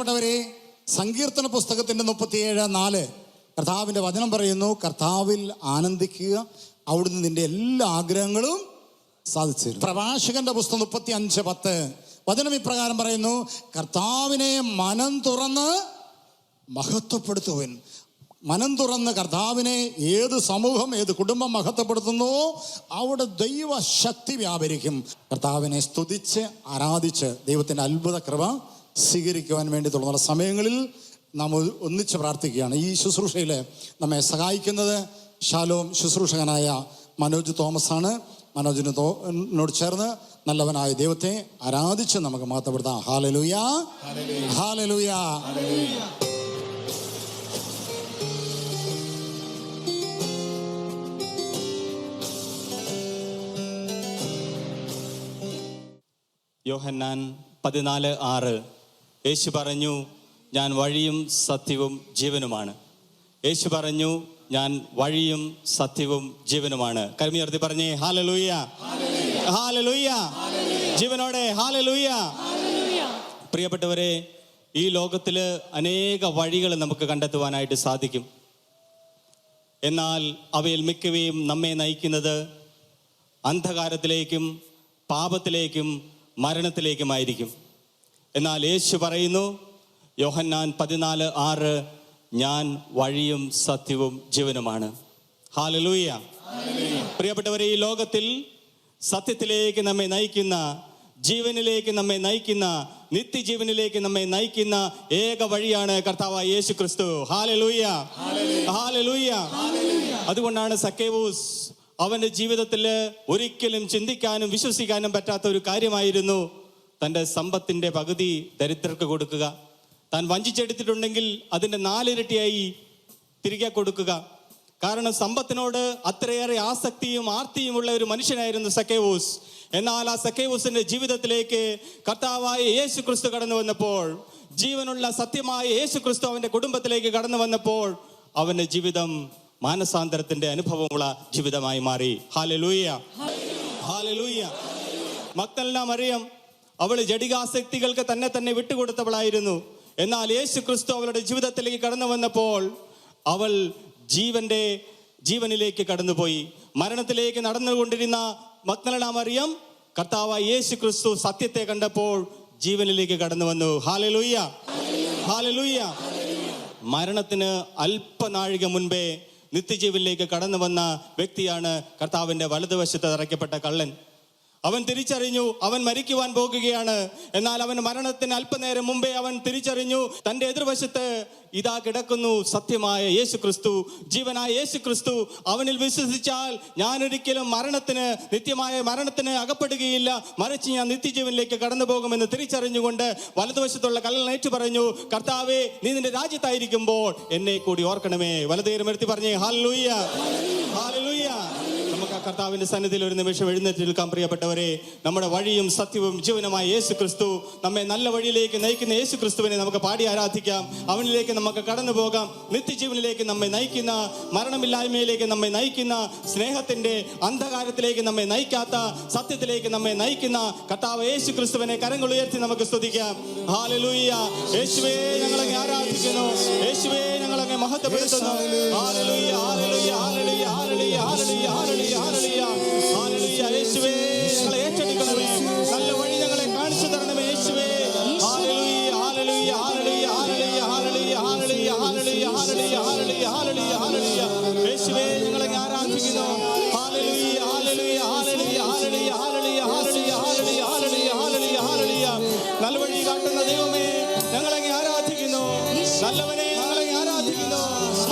പ്രിയപ്പെട്ടവരെ, സങ്കീർത്തന പുസ്തകത്തിൻ്റെ 37:4 കർത്താവിൻ്റെ വചനം പറയുന്നു, കർത്താവിൽ ആനന്ദിക്കുക, അവിടുന്ന് നിന്റെ എല്ലാ ആഗ്രഹങ്ങളും സാധിച്ചു തരും. പ്രഭാഷകന്റെ പുസ്തകം 35:10 വചനം ഇപ്രകാരം പറയുന്നു, കർത്താവിനെ മനം തുറന്ന് മഹത്വപ്പെടുത്തുവൻ. മനം തുറന്ന് കർത്താവിനെ ഏത് സമൂഹം, ഏത് കുടുംബം മഹത്വപ്പെടുത്തുന്നുവോ അവിടെ ദൈവശക്തി വ്യാപരിക്കും. കർത്താവിനെ സ്തുതിച്ച് ആരാധിച്ച് ദൈവത്തിൻ്റെ അത്ഭുത കൃപ സ്വീകരിക്കുവാൻ വേണ്ടി തുടങ്ങുന്ന സമയങ്ങളിൽ നാം ഒന്നിച്ച് പ്രാർത്ഥിക്കുകയാണ്. ഈ ശുശ്രൂഷയിൽ നമ്മെ സഹായിക്കുന്നത് ശാലോം ശുശ്രൂഷകനായ മനോജ് തോമസ് ആണ്. മനോജിനോട് ചേർന്ന് നല്ലവനായ ദൈവത്തെ ആരാധിച്ച് നമുക്ക് മഹത്വപ്പെടുത്താം. Hallelujah, hallelujah. യോഹന്നാൻ 14:6 യേശു പറഞ്ഞു, ഞാൻ വഴിയും സത്യവും ജീവനുമാണ്. യേശു പറഞ്ഞു, ഞാൻ വഴിയും സത്യവും ജീവനുമാണ്. കരമുയർത്തി പറഞ്ഞേ ഹല്ലേലൂയ, ഹല്ലേലൂയ. ജീവനോടെ ഹല്ലേലൂയ. പ്രിയപ്പെട്ടവരെ, ഈ ലോകത്തിൽ അനേക വഴികൾ നമുക്ക് കണ്ടെത്തുവാനായിട്ട് സാധിക്കും. എന്നാൽ അവയിൽ മിക്കവയും നമ്മെ നയിക്കുന്നത് അന്ധകാരത്തിലേക്കും പാപത്തിലേക്കും മരണത്തിലേക്കുമായിരിക്കും. എന്നാൽ യേശു പറയുന്നു, യോഹന്നാൻ 14:6, ഞാൻ വഴിയും സത്യവും ജീവനുമാണ്. ഹല്ലേലൂയ. പ്രിയപ്പെട്ടവരെ, ഈ ലോകത്തിൽ സത്യത്തിലേക്ക് നമ്മെ നയിക്കുന്ന, ജീവനിലേക്ക് നമ്മെ നയിക്കുന്ന, നിത്യജീവനിലേക്ക് നമ്മെ നയിക്കുന്ന ഏക വഴിയാണ് കർത്താവായ യേശു ക്രിസ്തു. Hallelujah, hallelujah. അതുകൊണ്ടാണ് സക്കേവൂസ് അവന്റെ ജീവിതത്തിൽ ഒരിക്കലും ചിന്തിക്കാനും വിശ്വസിക്കാനും പറ്റാത്ത ഒരു കാര്യമായിരുന്നു തൻ്റെ സമ്പത്തിൻ്റെ പകുതി ദരിദ്രർക്ക് കൊടുക്കുക. താൻ വഞ്ചിച്ചെടുത്തിട്ടുണ്ടെങ്കിൽ അതിൻ്റെ 4 ഇരട്ടിയായി തിരികെ കൊടുക്കുക. കാരണം സമ്പത്തിനോട് അത്രയേറെ ആസക്തിയും ആർത്തിയുമുള്ള ഒരു മനുഷ്യനായിരുന്നു സക്കേവൂസ്. എന്നാൽ ആ സക്കേവൂസിന്റെ ജീവിതത്തിലേക്ക് കർത്താവായ യേശു ക്രിസ്തു കടന്നു വന്നപ്പോൾ, ജീവനുള്ള സത്യമായ യേശു ക്രിസ്തു അവന്റെ കുടുംബത്തിലേക്ക് കടന്നു വന്നപ്പോൾ അവന്റെ ജീവിതം മാനസാന്തരത്തിന്റെ അനുഭവമുള്ള ജീവിതമായി മാറി. Hallelujah, hallelujah. മഗ്ദലന മറിയം, അവൾ ജഡികാസക്തികൾക്ക് തന്നെ വിട്ടുകൊടുത്തവളായിരുന്നു. എന്നാൽ യേശു ക്രിസ്തു അവളുടെ ജീവിതത്തിലേക്ക് കടന്നു വന്നപ്പോൾ അവൾ ജീവനിലേക്ക് കടന്നുപോയി. മരണത്തിലേക്ക് നടന്നുകൊണ്ടിരുന്ന മഗ്ദലന മറിയം കർത്താവായ യേശു ക്രിസ്തു സത്യത്തെ കണ്ടപ്പോൾ ജീവനിലേക്ക് കടന്നു വന്നു. Hallelujah, hallelujah. മരണത്തിന് അല്പനാഴിക മുൻപേ നിത്യജീവനിലേക്ക് കടന്നു വന്ന വ്യക്തിയാണ് കർത്താവിൻ്റെ വലതുവശത്ത് തറയ്ക്കപ്പെട്ട കള്ളൻ. അവൻ തിരിച്ചറിഞ്ഞു അവൻ മരിക്കുവാൻ പോകുകയാണ്. എന്നാൽ അവൻ മരണത്തിന് അല്പനേരം മുമ്പേ അവൻ തിരിച്ചറിഞ്ഞു, തൻ്റെ എതിർവശത്ത് ഇതാ കിടക്കുന്നു സത്യമായ യേശു ക്രിസ്തു, ജീവനായ യേശു ക്രിസ്തു. അവനിൽ വിശ്വസിച്ചാൽ ഞാനൊരിക്കലും നിത്യമായ മരണത്തിന് അകപ്പെടുകയില്ല, മറിച്ച് ഞാൻ നിത്യജീവനിലേക്ക് കടന്നു പോകുമെന്ന് തിരിച്ചറിഞ്ഞുകൊണ്ട് വലതുവശത്തുള്ള കള്ളൻ ഏറ്റു പറഞ്ഞു, കർത്താവേ, നീ നിന്റെ രാജ്യത്തായിരിക്കുമ്പോൾ എന്നെ കൂടി ഓർക്കണമേ. വലതുകരമെടുത്തി പറഞ്ഞേ ഹല്ലേലൂയ, ഹല്ലേലൂയ. നമുക്ക് ആ കർത്താവിന്റെ സന്നിധിയിൽ ഒരു നിമിഷം എഴുന്നേറ്റ് നിൽക്കാം. പ്രിയപ്പെട്ടവരെ, നമ്മുടെ വഴിയും സത്യവും ജീവനുമായ യേശു ക്രിസ്തു, നമ്മെ നല്ല വഴിയിലേക്ക് നയിക്കുന്ന യേശു ക്രിസ്തുവിനെ നമുക്ക് പാടി ആരാധിക്കാം. അവനിലേക്ക് നമുക്ക് കടന്നു പോകാം. നിത്യജീവനിലേക്ക് നമ്മെ നയിക്കുന്ന, മരണമില്ലായ്മയിലേക്ക് നമ്മെ നയിക്കുന്ന, സ്നേഹത്തിന്റെ അന്ധകാരത്തിലേക്ക് നമ്മെ നയിക്കാത്ത, സത്യത്തിലേക്ക് നമ്മെ നയിക്കുന്ന കർത്താവ് യേശു ക്രിസ്തുവിനെ കരങ്ങൾ ഉയർത്തി നമുക്ക് സ്തുതിക്കാം. ഹല്ലേലൂയ. യേശുവേ, ഞങ്ങളങ്ങ് ആരാധിക്കുന്നു. യേശുവേ, ഞങ്ങളങ്ങ് മഹത്വപ്പെടുത്തുന്നു. ഹല്ലേലൂയ, ഹല്ലേലൂയ, ഹല്ലേലൂയ, ഹല്ലേലൂയ, ഹല്ലേലൂയ, ഹല്ലേലൂയ, ഹല്ലേലൂയ, ഹല്ലേലൂയ. യേശുവേ, ഞങ്ങളെ ഏറ്റെടുക്കണമേ. നല്ല വഴി ഞങ്ങളെ കാണിച്ചു തരണമേ യേശുവേ. ഹല്ലേലൂയ, ഹല്ലേലൂയ, ഹല്ലേലൂയ, ഹല്ലേലൂയ, ഹല്ലേലൂയ, ഹല്ലേലൂയ, ഹല്ലേലൂയ, ഹല്ലേലൂയ, ഹല്ലേലൂയ, ഹല്ലേലൂയ, ഹല്ലേലൂയ. യേശുവേ, ഞങ്ങളെ ആരാധിക്കുന്നു. ഹല്ലേലൂയ, ഹല്ലേലൂയ, ഹല്ലേലൂയ, ഹല്ലേലൂയ, ഹല്ലേലൂയ, ഹല്ലേലൂയ, ഹല്ലേലൂയ, ഹല്ലേലൂയ, ഹല്ലേലൂയ, ഹല്ലേലൂയ. നല്ല വഴി കാട്ടുന്ന ദൈവമേ, ഞങ്ങളെ ആരാധിക്കുന്നു. നല്ലവനെ ഞങ്ങളെ ആരാധിക്കുന്നു.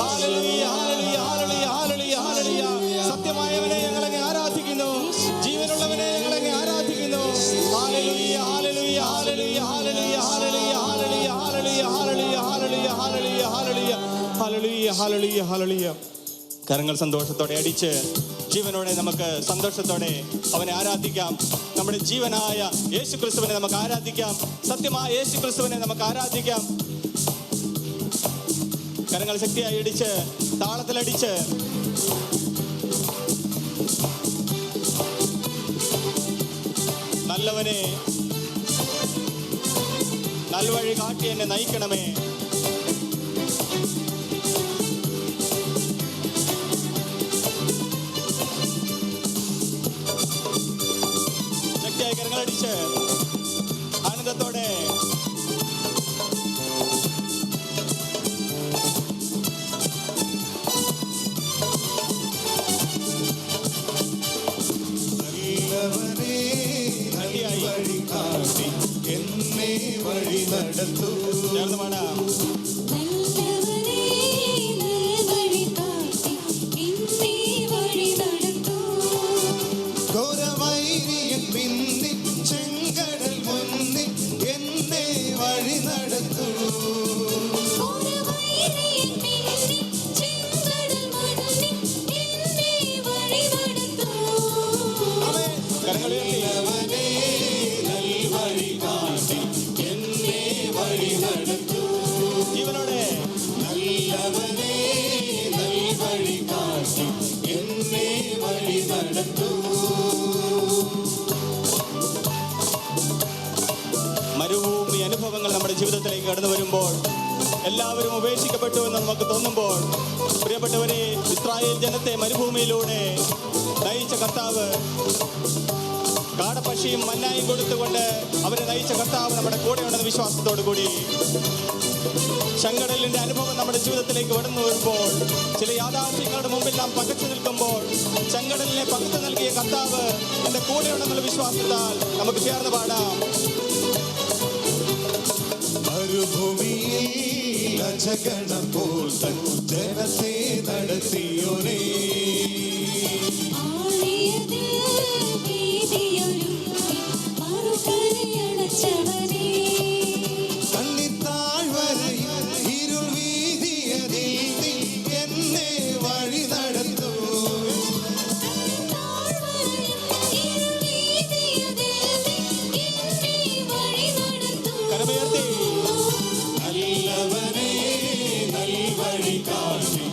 ഹല്ലേലൂയ, ഹല്ലേലൂയ, ഹല്ലേലൂയ, ഹല്ലേലൂയ, ഹല്ലേലൂയ. സത്യമായവനെ ഞങ്ങളെ ആരാധിക്കുന്നു. ജീവനുള്ളവനെ ഞങ്ങളെ ആരാധിക്കുന്നു. ഹല്ലേലൂയ, ഹല്ലേലൂയ, ഹല്ലേലൂയ, ഹല്ലേലൂയ, ഹല്ലേലൂയ, ഹല്ലേലൂയ, ഹല്ലേലൂയ, ഹല്ലേലൂയ, ഹല്ലേലൂയ, ഹല്ലേലൂയ, ഹല്ലേലൂയ, ഹല്ലേലൂയ, ഹല്ലേലൂയ, ഹല്ലേലൂയ. കരങ്ങൾ സന്തോഷത്തോടെ അടിച്ച് ജീവനോടെ നമുക്ക് സന്തോഷത്തോടെ അവനെ ആരാധിക്കാം. നമ്മുടെ ജീവനായ യേശു ക്രിസ്തുവിനെ നമുക്ക് ആരാധിക്കാം. സത്യമായ യേശു ക്രിസ്തുവിനെ നമുക്ക് ആരാധിക്കാം. കരങ്ങൾ ശക്തിയായി ഇടിച്ച് താളത്തിലടിച്ച് നല്ലവനെ നൽവഴി കാട്ടി എന്നെ നയിക്കണമേ. ശക്തിയായി കരങ്ങളടിച്ച് ആനന്ദത്തോടെ എന്നെ വഴി നടത്തൂ. ചേർന്ന് പാടാം. ഘോരവൈരിയൻ പിന്നിൽ ചെങ്കടൽ മുന്നിൽ എന്നെ വഴി നടത്തൂ. കരങ്ങളുയർത്തി നൽവഴി കാട്ടി എന്നെ വഴി നടത്തൂ. ജീവനോടെ നല്ലവനേ നൽവഴി കാട്ടി എന്നെ വഴി നടത്തൂ. മരുഭൂമി അനുഭവങ്ങൾ നമ്മുടെ ജീവിതത്തിലേക്ക് കടന്നു വരുമ്പോൾ, എല്ലാവരും ഉപേക്ഷിക്കപ്പെട്ടു എന്ന് നമുക്ക് തോന്നുമ്പോൾ, പ്രിയപ്പെട്ടവരെ, ഇസ്രായേൽ ജനത്തെ മരുഭൂമിയിലൂടെ നയിച്ച കർത്താവ്, കാടപ്പക്ഷിയും മന്നായും കൊടുത്തുകൊണ്ട് അവരെ നയിച്ച കർത്താവ് നമ്മുടെ കൂടെയുണ്ടെന്ന വിശ്വാസത്തോടു കൂടി ചെങ്കടലിന്റെ അനുഭവം നമ്മുടെ ജീവിതത്തിലേക്ക് കടന്നു വരുമ്പോൾ, ചില യാഥാർത്ഥ്യങ്ങളുടെ മുമ്പിൽ നാം പകച്ചു നിൽക്കുമ്പോൾ, ചെങ്കടലിനെ പകുത്തു നൽകിയ കർത്താവ് എന്റെ കൂടെയുണ്ടെന്നുള്ള വിശ്വാസത്താൽ നമുക്ക് ചേർന്ന് പാടാം. മരുഭൂമിയിൽ അജഗണം പോൽ തൻ ജനത്തെ നടത്തിയോനേ. കണ്ണിത്താഴ്വരയിൽ ഇരുൾ വീതിയതിൽ എന്നെ വഴി നടത്തൂ. കരമുയർത്തി നല്ലവനേ നൽവഴി കാട്ടി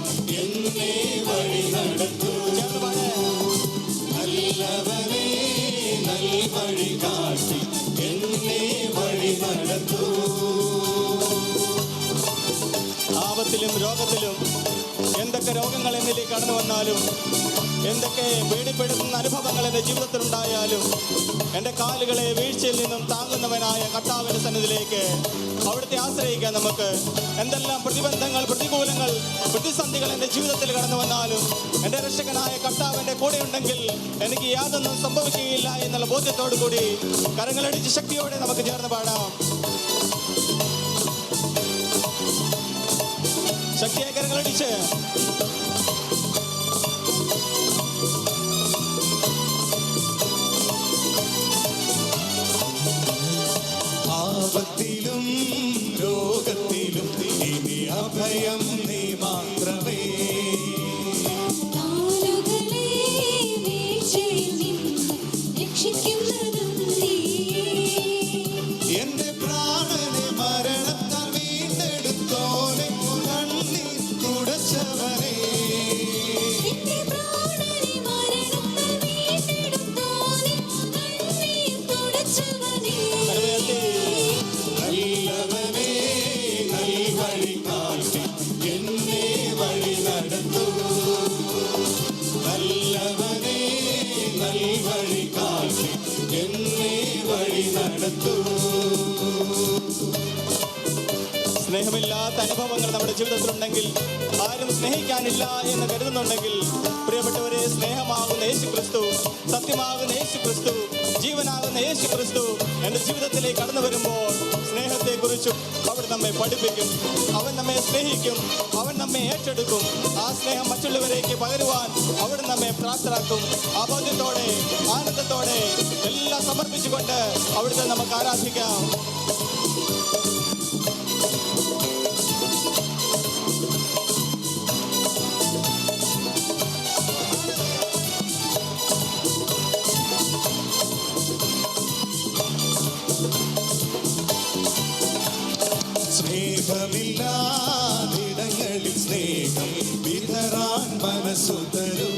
എന്നെ വഴി നടത്തൂ. ചേർന്ന് പാടാം. നല്ലവനേ നൽവഴി കാട്ടി എന്നെ വഴി നടത്തൂ. ആപത്തിലും രോഗത്തിലും എന്തൊക്കെ രോഗങ്ങൾ എന്നിലേക്ക് കടന്നു വന്നാലും, എന്തൊക്കെ പേടിപ്പെടുത്തുന്ന അനുഭവങ്ങൾ എൻ്റെ ജീവിതത്തിലുണ്ടായാലും, എൻ്റെ കാലുകളെ വീഴ്ചയിൽ നിന്നും താങ്ങുന്നവനായ കർത്താവിൻ്റെ സന്നിധിയിലേക്ക് അവിടുത്തെ ആശ്രയിക്കാൻ നമുക്ക്. എന്തെല്ലാം പ്രതിബന്ധങ്ങൾ, പ്രതികൂലങ്ങൾ, പ്രതിസന്ധികൾ എൻ്റെ ജീവിതത്തിൽ കടന്നു വന്നാലും, എൻ്റെ രക്ഷകനായ കർത്താവിൻ്റെ കൂടെയുണ്ടെങ്കിൽ എനിക്ക് യാതൊന്നും സംഭവിക്കുകയില്ല എന്നുള്ള ബോധ്യത്തോടു കൂടി കരങ്ങളടിച്ച് ശക്തിയോടെ നമുക്ക് ചേർന്ന് പാടാം. ശക്തിയായി കരങ്ങളടിച്ച് ആപത്തിലും രോഗത്തിലും ഇനി അഭയം നീ മാത്രമേ. എന്റെ പ്രാണനെ മരണത്താൽ വീണ്ടെടുത്തോനെ കണ്ണീർ തുടച്ചവനെ. നല്ലവനേ നൽവഴി കാട്ടി എന്നെ വഴി നടത്തൂ. നല്ലവനേ നൽവഴി കാട്ടി എന്നെ വഴി നടത്തൂ. സ്നേഹമില്ലാത്ത അനുഭവങ്ങൾ നമ്മുടെ ജീവിതത്തിലുണ്ടെങ്കിൽ, ആരും സ്നേഹിക്കാനില്ല എന്ന് കരുതുന്നുണ്ടെങ്കിൽ, പ്രിയപ്പെട്ടവരെ, സ്നേഹമാകുന്ന യേശു ക്രിസ്തു, സത്യമാകുന്ന യേശു ക്രിസ്തു, ജീവനാകുന്ന യേശു ക്രിസ്തു എൻ്റെ ജീവിതത്തിലേക്ക് കടന്നു വരുമ്പോൾ സ്നേഹത്തെക്കുറിച്ചും അവൻ നമ്മെ പഠിപ്പിക്കും. അവൻ നമ്മെ സ്നേഹിക്കും, അവൻ നമ്മെ ഏറ്റെടുക്കും. ആ സ്നേഹം മറ്റുള്ളവരേക്ക് പകരുവാൻ അവൻ നമ്മെ പ്രാപ്തരാക്കും. ആ ബോധ്യത്തോടെ, ആനന്ദത്തോടെ എല്ലാം സമർപ്പിച്ചുകൊണ്ട് അവിടുത്തെ നമുക്ക് ആരാധിക്കാം. സ്നേഹമില്ലാതിടങ്ങളിൽ സ്നേഹം വിതറാൻ മനസ്സു തരൂ.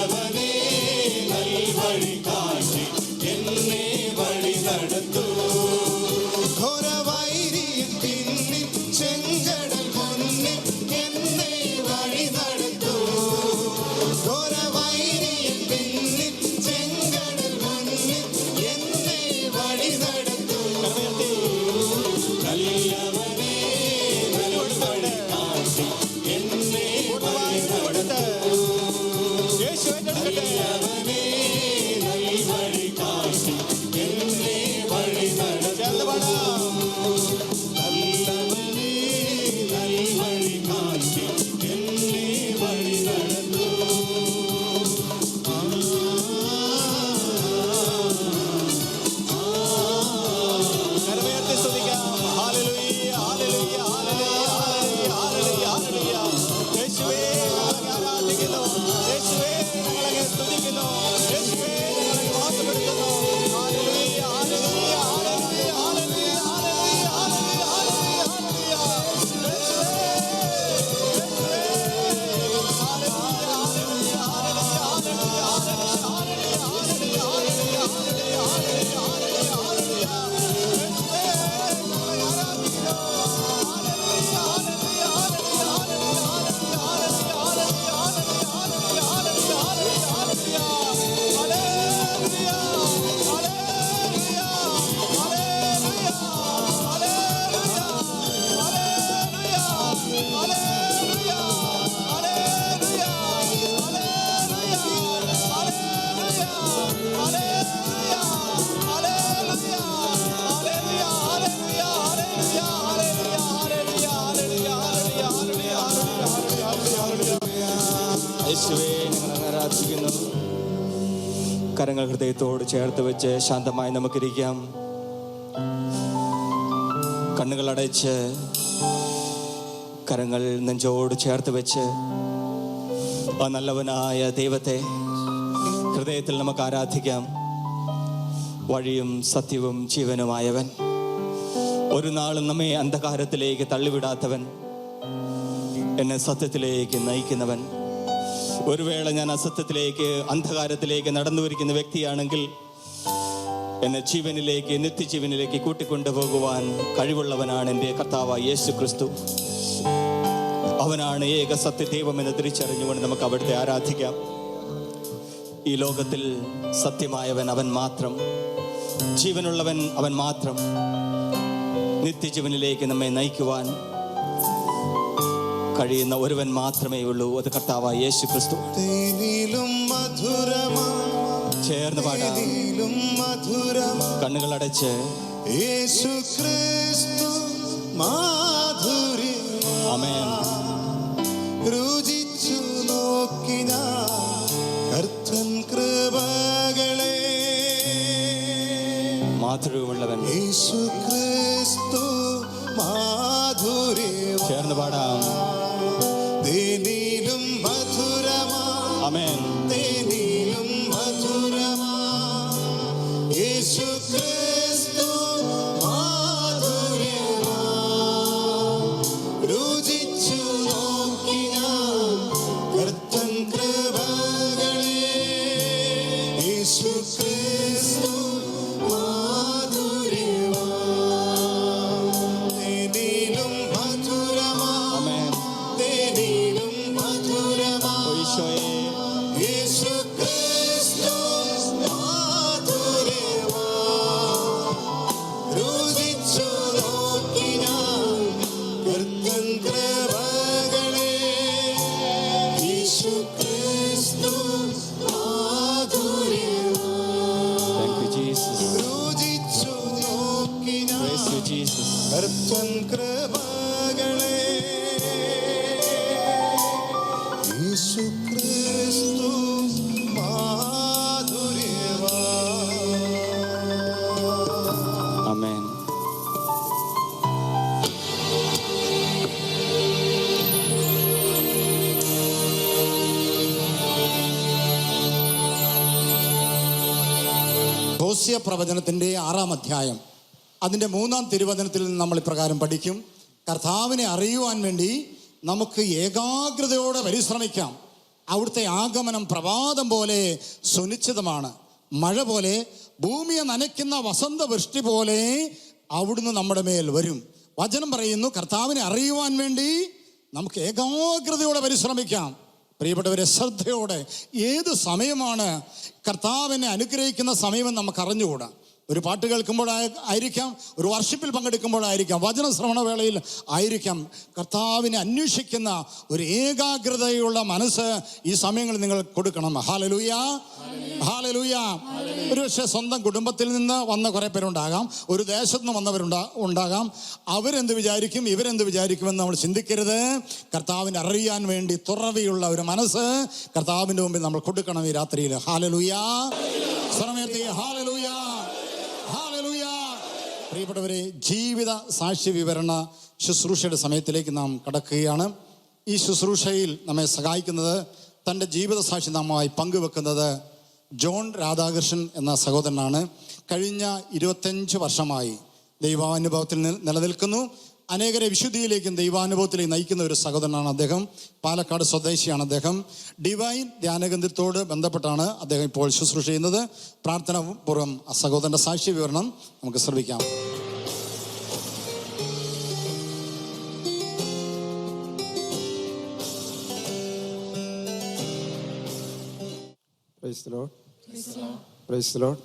നല്ലവനേ നൽവഴി കാട്ടി എന്നെ വഴി നടത്തൂ. ഘോരവൈരിയിൽ പിന്നിൽ ചെങ്കടൽ മുന്നിൽ എന്നെ വഴി നടത്തൂ. ഘോരവൈരിയിൽ പിന്നിൽ ചെങ്കടൽ മുന്നിൽ എന്നെ വഴി നടത്തൂ. നല്ലവനേ നൽവഴി കാട്ടി എന്നെ വഴി നടത്തൂ. നല്ലവനേ നൽവഴി കാട്ടി എന്നെ വഴി നടത്തൂ. നല്ലവനേ നൽവഴി കാട്ടി എന്നെ വഴി നടത്തൂ. കരമുയർത്തി സ്തുതിക്കാം. ഹല്ലേലൂയ, ഹല്ലേലൂയ, ഹല്ലേലൂയ, ഹല്ലേലൂയ, ഹല്ലേലൂയ. യേശുവേ, ഞങ്ങളെ ആരാധിക്കുന്നു. യേശുവേ, ഞങ്ങളെ സ്തുതിക്കുന്നു. യേശുവേ, ഞങ്ങളെ വാഴ്ത്തപ്പെടുത്തുന്നു. ഹല്ലേലൂയ, ഹല്ലേലൂയ, ഹല്ലേലൂയ, ഹല്ലേലൂയ, ഹല്ലേലൂയ, ഹല്ലേലൂയ, ഹല്ലേലൂയ. യേശുവേ, യേശുവേ, ഹല്ലേലൂയ, ഹല്ലേലൂയ, ഹല്ലേലൂയ, ഹല്ലേലൂയ, ഹല്ലേലൂയ, ഹല്ലേലൂയ, ഹല്ലേലൂയ, ഹല്ലേലൂയ, യേശുവേ, ഞങ്ങൾ ആരാധിക്കുന്നു. കരങ്ങൾ ഹൃദയത്തോട് ചേർത്ത് വെച്ച് ശാന്തമായി നമുക്കിരിക്കാം. കണ്ണുകൾ അടച്ച് കരങ്ങൾ നെഞ്ചോട് ചേർത്ത് വെച്ച് ആ നല്ലവനായ ദൈവത്തെ ഹൃദയത്തിൽ നമുക്ക് ആരാധിക്കാം. വഴിയും സത്യവും ജീവനുമായവൻ, ഒരു നാളും നമ്മെ അന്ധകാരത്തിലേക്ക് തള്ളിവിടാത്തവൻ, എന്നെ സത്യത്തിലേക്ക് നയിക്കുന്നവൻ. ഒരു വേള ഞാൻ അസത്യത്തിലേക്ക് അന്ധകാരത്തിലേക്ക് നടന്നു വരിക്കുന്ന വ്യക്തിയാണെങ്കിൽ എന്നെ ജീവനിലേക്ക്, നിത്യജീവനിലേക്ക് കൂട്ടിക്കൊണ്ടുപോകുവാൻ കഴിവുള്ളവനാണ് എൻ്റെ കർത്താവായ യേശു ക്രിസ്തു. അവനാണ് ഏക സത്യദൈവം എന്ന് തിരിച്ചറിഞ്ഞുകൊണ്ട് നമുക്ക് അവിടുത്തെ ആരാധിക്കാം. ഈ ലോകത്തിൽ സത്യമായവൻ അവൻ മാത്രം, ജീവനുള്ളവൻ അവൻ മാത്രം. നിത്യജീവനിലേക്ക് നമ്മെ നയിക്കുവാൻ കഴിയുന്ന ഒരുവൻ മാത്രമേ ഉള്ളൂ, അത് കർത്താവായ യേശു ക്രിസ്തു. തേനിലും മധുരമാ, ചേർന്ന് പാടാം. തേനിലും മധുരമാ, കണ്ണുകൾ അടച്ച് യേശു ക്രിസ്തു മാധുര്യമാ. ആമേൻ. രുചിച്ചു നോക്കി ഞാൻ കർത്തൻ കൃപകളെ. മാധുര്യമുള്ളവൻ യേശു ക്രിസ്തു മാധുര്യമാ. ചേർന്ന് പാടാം. തേനിലും മധുരമാ, ആമേൻ. തേനിലും മധുരമാ, യേശു ക്രിസ്തു മാധുര്യമാ. രുചിച്ചു നോക്കി ഞാൻ കർത്തൻ കൃപകളെ. യേശു ക്രിസ്തു മാധുര്യമാ. തേനിലും മധുരമാ, ആമേൻ. തേനിലും മധുരമാ, ഈശോയെ, യേശു ക്രിസ്തു മാധുര്യമാ. രുചിച്ചു നോക്കി ഞാൻ കർത്തൻ കൃപകളെ. യേശു ക്രിസ്തു മാധുര്യമാ. Thank you, Jesus. രുചിച്ചു നോക്കി ഞാൻ Praise you, Jesus. കർത്തൻ കൃപകളെ. യേശു ക്രിസ്തു മാധുര്യമാ. ആമേൻ. ഹോശേയ പ്രവചനത്തിൻ്റെ 6-ാം അധ്യായം അതിൻ്റെ 3-ാം തിരുവചനത്തിൽ നിന്ന് നമ്മൾ ഇപ്രകാരം പഠിക്കും. കർത്താവിനെ അറിയുവാൻ വേണ്ടി നമുക്ക് ഏകാഗ്രതയോടെ പരിശ്രമിക്കാം. അവിടുത്തെ ആഗമനം പ്രഭാതം പോലെ സുനിശ്ചിതമാണ്. മഴ പോലെ, ഭൂമിയെ നനയ്ക്കുന്ന വസന്തവൃഷ്ടി പോലെ അവിടുന്ന് നമ്മുടെ മേൽ വരും. വചനം പറയുന്നു, കർത്താവിനെ അറിയുവാൻ വേണ്ടി നമുക്ക് ഏകാഗ്രതയോടെ പരിശ്രമിക്കാം. പ്രിയപ്പെട്ടവരെ, ശ്രദ്ധയോടെ. ഏത് സമയമാണ് കർത്താവിനെ അനുഗ്രഹിക്കുന്ന സമയമെന്ന് നമുക്ക് അറിഞ്ഞുകൂടാ. ഒരു പാട്ട് കേൾക്കുമ്പോഴായിരിക്കാം, ഒരു വർഷിപ്പിൽ പങ്കെടുക്കുമ്പോഴായിരിക്കാം, വചന ശ്രവണ വേളയിൽ ആയിരിക്കാം. കർത്താവിനെ അന്വേഷിക്കുന്ന ഒരു ഏകാഗ്രതയുള്ള മനസ്സ് ഈ സമയങ്ങളിൽ നിങ്ങൾ കൊടുക്കണം. Hallelujah, hallelujah. ഒരു പക്ഷേ സ്വന്തം കുടുംബത്തിൽ നിന്ന് വന്ന കുറേ പേരുണ്ടാകാം, ഒരു ദേശത്ത് നിന്ന് വന്നവരുണ്ടാകാം. അവരെന്ത് വിചാരിക്കും, ഇവരെന്ത് വിചാരിക്കുമെന്ന് നമ്മൾ ചിന്തിക്കരുത്. കർത്താവിനെ അറിയാൻ വേണ്ടി തുറവിയുള്ള ഒരു മനസ്സ് കർത്താവിൻ്റെ മുമ്പിൽ നമ്മൾ കൊടുക്കണം ഈ രാത്രിയിൽ. ഹല്ലേലൂയ, സ്വരമേർത്തി ഹല്ലേലൂയ, ഹല്ലേലൂയ. പ്രിയപ്പെട്ടവരെ, ജീവിത സാക്ഷ്യ വിവരണ ശുശ്രൂഷയുടെ സമയത്തിലേക്ക് നാം കടക്കുകയാണ്. ഈ ശുശ്രൂഷയിൽ നമ്മെ സഹായിക്കുന്നത്, തൻ്റെ ജീവിത സാക്ഷി നാമായി പങ്കുവെക്കുന്നത് ജോൺ രാധാകൃഷ്ണൻ എന്ന സഹോദരനാണ്. കഴിഞ്ഞ 25 വർഷമായി ദൈവാനുഭവത്തിൽ നിലനിൽക്കുന്നു. അനേകരെ വിശുദ്ധിയിലേക്കും ദൈവാനുഭവത്തിലേക്ക് നയിക്കുന്ന ഒരു സഹോദരനാണ് അദ്ദേഹം. പാലക്കാട് സ്വദേശിയാണ് അദ്ദേഹം. ഡിവൈൻ ധ്യാനകേന്ദ്രത്തോട് ബന്ധപ്പെട്ടാണ് അദ്ദേഹം ഇപ്പോൾ ശുശ്രൂഷ ചെയ്യുന്നത്. പ്രാർത്ഥന പൂർവ്വം ആ സഹോദരൻ്റെ സാക്ഷ്യ വിവരണം നമുക്ക് ശ്രമിക്കാം. Praise the Lord. Praise the Lord.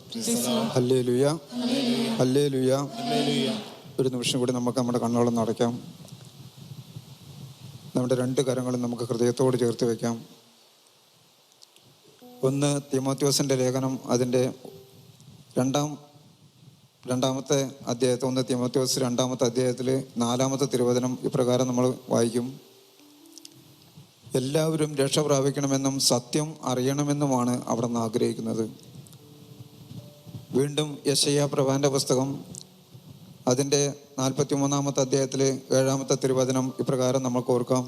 Hallelujah. Hallelujah. ഒരു നിമിഷം കൂടി നമുക്ക് നമ്മുടെ കണ്ണുകളൊന്ന് അടയ്ക്കാം. നമ്മുടെ 2 കരങ്ങളും നമുക്ക് ഹൃദയത്തോട് ചേർത്ത് വയ്ക്കാം. 1 തീമോഥെയോസിൻ്റെ ലേഖനം, അതിൻ്റെ രണ്ടാമത്തെ അധ്യായത്തിൽ, 1 തീമോഥെയോസ് 2-ാമത്തെ അധ്യായത്തിൽ 4-ാമത്തെ തിരുവചനം ഇപ്രകാരം നമ്മൾ വായിക്കും: എല്ലാവരും രക്ഷ പ്രാപിക്കണമെന്നും സത്യം അറിയണമെന്നുമാണ് അവിടെ നിന്ന് ആഗ്രഹിക്കുന്നത്. വീണ്ടും യെശയ്യാ പ്രവാചകന്റെ പുസ്തകം, അതിൻ്റെ 43-ാമത്തെ അധ്യായത്തിൽ 7-ാമത്തെ തിരുവചനം ഇപ്രകാരം നമുക്ക് ഓർക്കാം: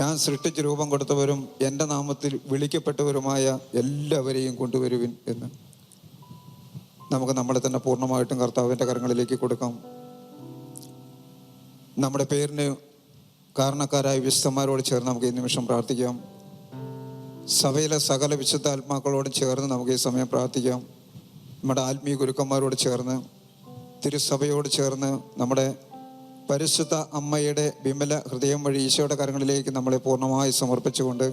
ഞാൻ സൃഷ്ടിച്ച് രൂപം കൊടുത്തവരും എൻ്റെ നാമത്തിൽ വിളിക്കപ്പെട്ടവരുമായ എല്ലാവരെയും കൊണ്ടുവരുവിൻ എന്ന്. നമുക്ക് നമ്മളെ തന്നെ പൂർണ്ണമായിട്ടും കർത്താവിൻ്റെ കരങ്ങളിലേക്ക് കൊടുക്കാം. നമ്മുടെ പേരിന് കാരണക്കാരായ വിശുദ്ധന്മാരോട് ചേർന്ന് നമുക്ക് ഈ നിമിഷം പ്രാർത്ഥിക്കാം. സഭയിലെ സകല വിശുദ്ധ ആത്മാക്കളോട് ചേർന്ന് നമുക്ക് ഈ സമയം പ്രാർത്ഥിക്കാം. നമ്മുടെ ആത്മീയ ഗുരുക്കന്മാരോട് ചേർന്ന്, തിരുസഭയോട് ചേർന്ന്, നമ്മുടെ പരിശുദ്ധ അമ്മയുടെ വിമല ഹൃദയം വഴി ഈശോയുടെ കരങ്ങളിലേക്ക് നമ്മളെ പൂർണ്ണമായി സമർപ്പിച്ചുകൊണ്ട്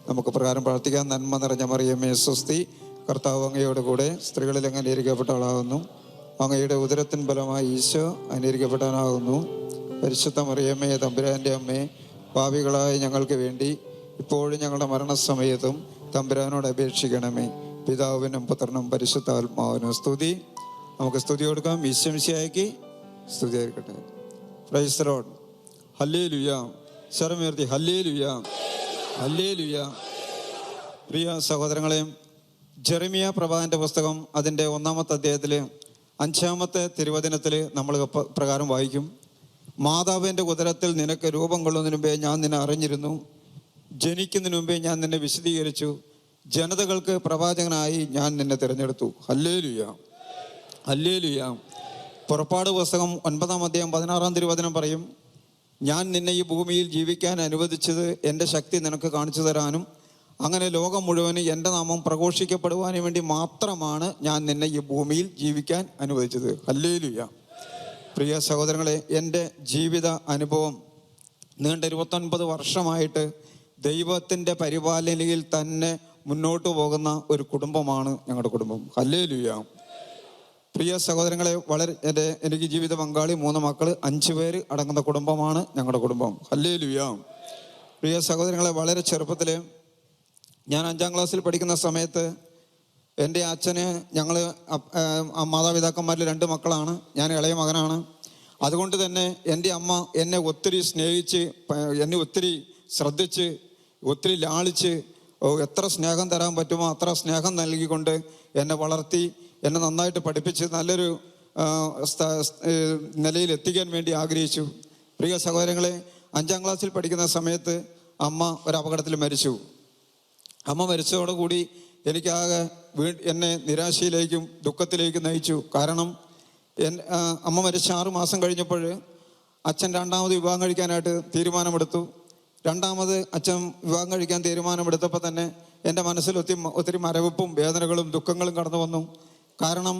നമുക്ക് പ്രകാരം പ്രാർത്ഥിക്കാം. നന്മ നിറഞ്ഞ മറിയമേ സ്വസ്തി, കർത്താവ് അങ്ങയോട് കൂടെ സ്ത്രീകളിൽ അങ്ങ് അനുഗ്രഹിക്കപ്പെട്ട ആളാകുന്നു. അങ്ങയുടെ ഉദരത്തിൻ ഫലമായി ഈശോ അനുഗ്രഹിക്കപ്പെട്ടവനാകുന്നു. പരിശുദ്ധ മറിയമ്മേ തമ്പുരാൻ്റെ അമ്മേ, പാപികളായ ഞങ്ങൾക്ക് വേണ്ടി ഇപ്പോഴും ഞങ്ങളുടെ മരണസമയത്തും തമ്പുരാനോട് അപേക്ഷിക്കണമേ. പിതാവിനും പുത്രനും പരിശുദ്ധാത്മാവിനും സ്തുതി. നമുക്ക് സ്തുതി കൊടുക്കാം. ഈശോമിശിഹായ്ക്ക് സ്തുതി ആയിരിക്കട്ടെ. Praise the Lord. ഹല്ലേലൂയ. സ്വരമുയർത്തി ഹല്ലേലൂയ, ഹല്ലേലൂയ. പ്രിയ സഹോദരങ്ങളെ, ജെറമിയ പ്രവാചകന്റെ പുസ്തകം, അതിൻ്റെ 1-ാമത്തെ അധ്യായത്തിൽ 5-ാമത്തെ തിരുവചനത്തിൽ നമ്മൾ പ്രകാരം വായിക്കും: മാതാവിൻ്റെ ഉദരത്തിൽ നിനക്ക് രൂപം കൊള്ളുന്നതിന് മുമ്പേ ഞാൻ നിന്നെ അറിഞ്ഞിരുന്നു, ജനിക്കുന്നതിന് മുമ്പേ ഞാൻ നിന്നെ വിശദീകരിച്ചു, ജനതകൾക്ക് പ്രവാചകനായി ഞാൻ നിന്നെ തിരഞ്ഞെടുത്തു. Hallelujah, hallelujah. പുറപ്പാട് പുസ്തകം 9-ാം അധ്യായം 16-ാം തിരുവചനം പറയും: ഞാൻ നിന്നെ ഈ ഭൂമിയിൽ ജീവിക്കാൻ അനുവദിച്ചത് എൻ്റെ ശക്തി നിനക്ക് കാണിച്ചു തരാനും അങ്ങനെ ലോകം മുഴുവന് എൻ്റെ നാമം പ്രഘോഷിക്കപ്പെടുവാനും വേണ്ടി മാത്രമാണ് ഞാൻ നിന്നെ ഈ ഭൂമിയിൽ ജീവിക്കാൻ അനുവദിച്ചത്. ഹല്ലേലൂയ. പ്രിയ സഹോദരങ്ങളെ, എൻ്റെ ജീവിത അനുഭവം നീണ്ട 29 വർഷമായിട്ട് ദൈവത്തിൻ്റെ പരിപാലനയിൽ തന്നെ മുന്നോട്ട് പോകുന്ന ഒരു കുടുംബമാണ് ഞങ്ങളുടെ കുടുംബം. ഹല്ലേലൂയ. പ്രിയ സഹോദരങ്ങളെ, എനിക്ക് ജീവിത പങ്കാളി, 3 മക്കൾ, 5 പേര് അടങ്ങുന്ന കുടുംബമാണ് ഞങ്ങളുടെ കുടുംബം. ഹല്ലേലൂയ. പ്രിയ സഹോദരങ്ങളെ, വളരെ ചെറുപ്പത്തിൽ ഞാൻ 5-ാം ക്ലാസ്സിൽ പഠിക്കുന്ന സമയത്ത് എൻ്റെ അച്ഛന്, ഞങ്ങൾ മാതാപിതാക്കന്മാരിൽ 2 മക്കളാണ്, ഞാൻ ഇളയ മകനാണ്. അതുകൊണ്ട് തന്നെ എൻ്റെ അമ്മ എന്നെ ഒത്തിരി സ്നേഹിച്ച്, എന്നെ ഒത്തിരി ശ്രദ്ധിച്ച്, ഒത്തിരി ലാളിച്ച്, എത്ര സ്നേഹം തരാൻ പറ്റുമോ അത്ര സ്നേഹം നൽകിക്കൊണ്ട് എന്നെ വളർത്തി, എന്നെ നന്നായിട്ട് പഠിപ്പിച്ച് നല്ലൊരു നിലയിൽ എത്തിക്കാൻ വേണ്ടി ആഗ്രഹിച്ചു. പ്രിയ സഹോദരങ്ങളെ, 5-ാം ക്ലാസ്സിൽ പഠിക്കുന്ന സമയത്ത് അമ്മ ഒരു അപകടത്തിൽ മരിച്ചു. അമ്മ മരിച്ചതോടുകൂടി എനിക്കാകെ എന്നെ നിരാശയിലേക്കും ദുഃഖത്തിലേക്കും നയിച്ചു. കാരണം അമ്മ മരിച്ച 6 മാസം കഴിഞ്ഞപ്പോൾ അച്ഛൻ 2ാമത് വിവാഹം കഴിക്കാനായിട്ട് തീരുമാനമെടുത്തു. രണ്ടാമത് അച്ഛൻ വിവാഹം കഴിക്കാൻ തീരുമാനമെടുത്തപ്പോൾ തന്നെ എൻ്റെ മനസ്സിൽ ഒത്തിരി മരവിപ്പും വേദനകളും ദുഃഖങ്ങളും കടന്നു വന്നു. കാരണം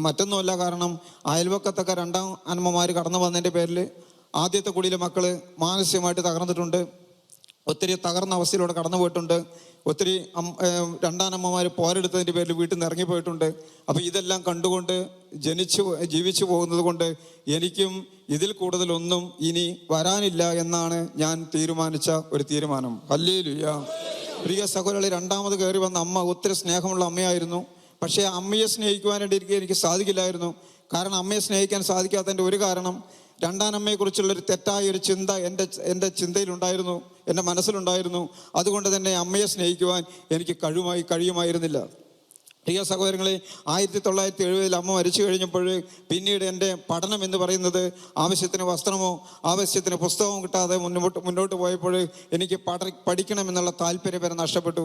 മറ്റൊന്നുമല്ല, കാരണം അയൽവക്കത്തൊക്കെ രണ്ടാം അമ്മമാർ കടന്നു വന്നതിൻ്റെ പേരിൽ ആദ്യത്തെ കുടിയിലെ മക്കൾ മാനസികമായിട്ട് തകർന്നിട്ടുണ്ട്. ഒത്തിരി തകർന്ന അവസ്ഥയിലൂടെ കടന്നു പോയിട്ടുണ്ട്. ഒത്തിരി രണ്ടാനമ്മമാർ പോരെടുത്തതിൻ്റെ പേരിൽ വീട്ടിൽ നിന്ന് ഇറങ്ങിപ്പോയിട്ടുണ്ട്. അപ്പോൾ ഇതെല്ലാം കണ്ടുകൊണ്ട് ജീവിച്ചു പോകുന്നത് കൊണ്ട് എനിക്കും ഇതിൽ കൂടുതലൊന്നും ഇനി വരാനില്ല എന്നാണ് ഞാൻ തീരുമാനിച്ച ഒരു തീരുമാനം. ഹല്ലേലൂയ. പ്രിയ സഹോദരങ്ങളെ, രണ്ടാമത് കയറി വന്ന അമ്മ ഒത്തിരി സ്നേഹമുള്ള അമ്മയായിരുന്നു. പക്ഷേ അമ്മയെ സ്നേഹിക്കുവാനായിട്ട് എനിക്ക് സാധിക്കില്ലായിരുന്നു. കാരണം അമ്മയെ സ്നേഹിക്കാൻ സാധിക്കാത്തതിൻ്റെ ഒരു കാരണം, രണ്ടാനമ്മയെക്കുറിച്ചുള്ളൊരു തെറ്റായ ഒരു ചിന്ത എൻ്റെ ചിന്തയിലുണ്ടായിരുന്നു, എൻ്റെ മനസ്സിലുണ്ടായിരുന്നു. അതുകൊണ്ട് തന്നെ അമ്മയെ സ്നേഹിക്കുവാൻ എനിക്ക് കഴിയുമായിരുന്നില്ല. പ്രിയ സഹോദരങ്ങളെ, 1970 അമ്മ മരിച്ചു കഴിഞ്ഞപ്പോൾ പിന്നീട് എൻ്റെ പഠനം എന്ന് പറയുന്നത് ആവശ്യത്തിന് വസ്ത്രമോ ആവശ്യത്തിന് പുസ്തകമോ കിട്ടാതെ മുന്നോട്ട് പോയപ്പോൾ എനിക്ക് പഠിക്കണമെന്നുള്ള താല്പര്യം വരെ നഷ്ടപ്പെട്ടു.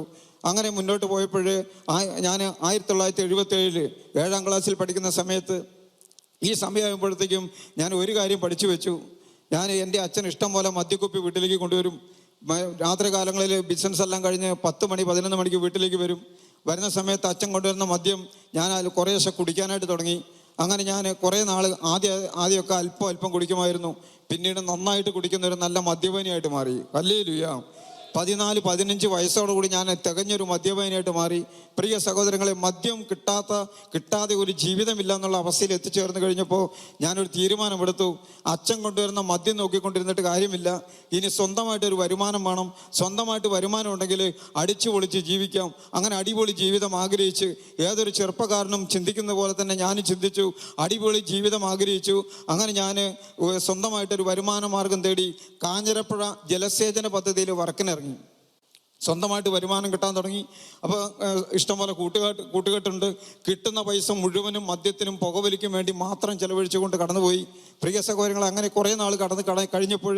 അങ്ങനെ മുന്നോട്ട് പോയപ്പോൾ ഞാൻ 1977 7ാം ക്ലാസ്സിൽ പഠിക്കുന്ന സമയത്ത് ഈ സമയമാകുമ്പോഴത്തേക്കും ഞാൻ ഒരു കാര്യം പഠിച്ചു വെച്ചു. എൻ്റെ അച്ഛൻ ഇഷ്ടം പോലെ മദ്യക്കുപ്പി വീട്ടിലേക്ക് കൊണ്ടുവരും. രാത്രി കാലങ്ങളിൽ ബിസിനസ് എല്ലാം കഴിഞ്ഞ് 10 മണി 11 മണിക്ക് വീട്ടിലേക്ക് വരും. വരുന്ന സമയത്ത് അച്ഛൻ കൊണ്ടുവരുന്ന മദ്യം ഞാൻ കുറേശ്ശെ കുടിക്കാനായിട്ട് തുടങ്ങി. അങ്ങനെ ഞാൻ കുറേ നാൾ ആദ്യമൊക്കെ അല്പം കുടിക്കുമായിരുന്നു. പിന്നീട് നന്നായിട്ട് കുടിക്കുന്ന ഒരു നല്ല മദ്യപാനിയായിട്ട് മാറി. ഹല്ലേലൂയ. 14-15 വയസ്സോടുകൂടി ഞാൻ തികഞ്ഞൊരു മദ്യപാനിയായിട്ട് മാറി. പ്രിയ സഹോദരങ്ങളെ, മദ്യം കിട്ടാതെ ഒരു ജീവിതമില്ല എന്നുള്ള അവസ്ഥയിൽ എത്തിച്ചേർന്ന് കഴിഞ്ഞപ്പോൾ ഞാനൊരു തീരുമാനമെടുത്തു. അച്ഛൻ കൊണ്ടുവരുന്ന മദ്യം നോക്കിക്കൊണ്ടിരുന്നിട്ട് കാര്യമില്ല. ഇനി സ്വന്തമായിട്ടൊരു വരുമാനം വേണം. സ്വന്തമായിട്ട് വരുമാനം ഉണ്ടെങ്കിൽ അടിച്ചു പൊളിച്ച് ജീവിക്കാം. അങ്ങനെ അടിപൊളി ജീവിതം ആഗ്രഹിച്ച് ഏതൊരു ചെറുപ്പക്കാരനും ചിന്തിക്കുന്ന പോലെ തന്നെ ഞാനും ചിന്തിച്ചു. അടിപൊളി ജീവിതം ആഗ്രഹിച്ചു. അങ്ങനെ ഞാൻ സ്വന്തമായിട്ടൊരു വരുമാന മാർഗം തേടി കാഞ്ഞിരപ്പുഴ ജലസേചന പദ്ധതിയിൽ വർക്കിനിറങ്ങി. സ്വന്തമായിട്ട് വരുമാനം കിട്ടാൻ തുടങ്ങി. അപ്പോൾ ഇഷ്ടംപോലെ കൂട്ടുകെട്ടുണ്ട്. കിട്ടുന്ന പൈസ മുഴുവനും മദ്യത്തിനും പുകവലിക്കും വേണ്ടി മാത്രം ചെലവഴിച്ചുകൊണ്ട് കടന്നുപോയി. പ്രിയ സഹോദരങ്ങൾ, അങ്ങനെ കുറേ നാൾ കഴിഞ്ഞപ്പോൾ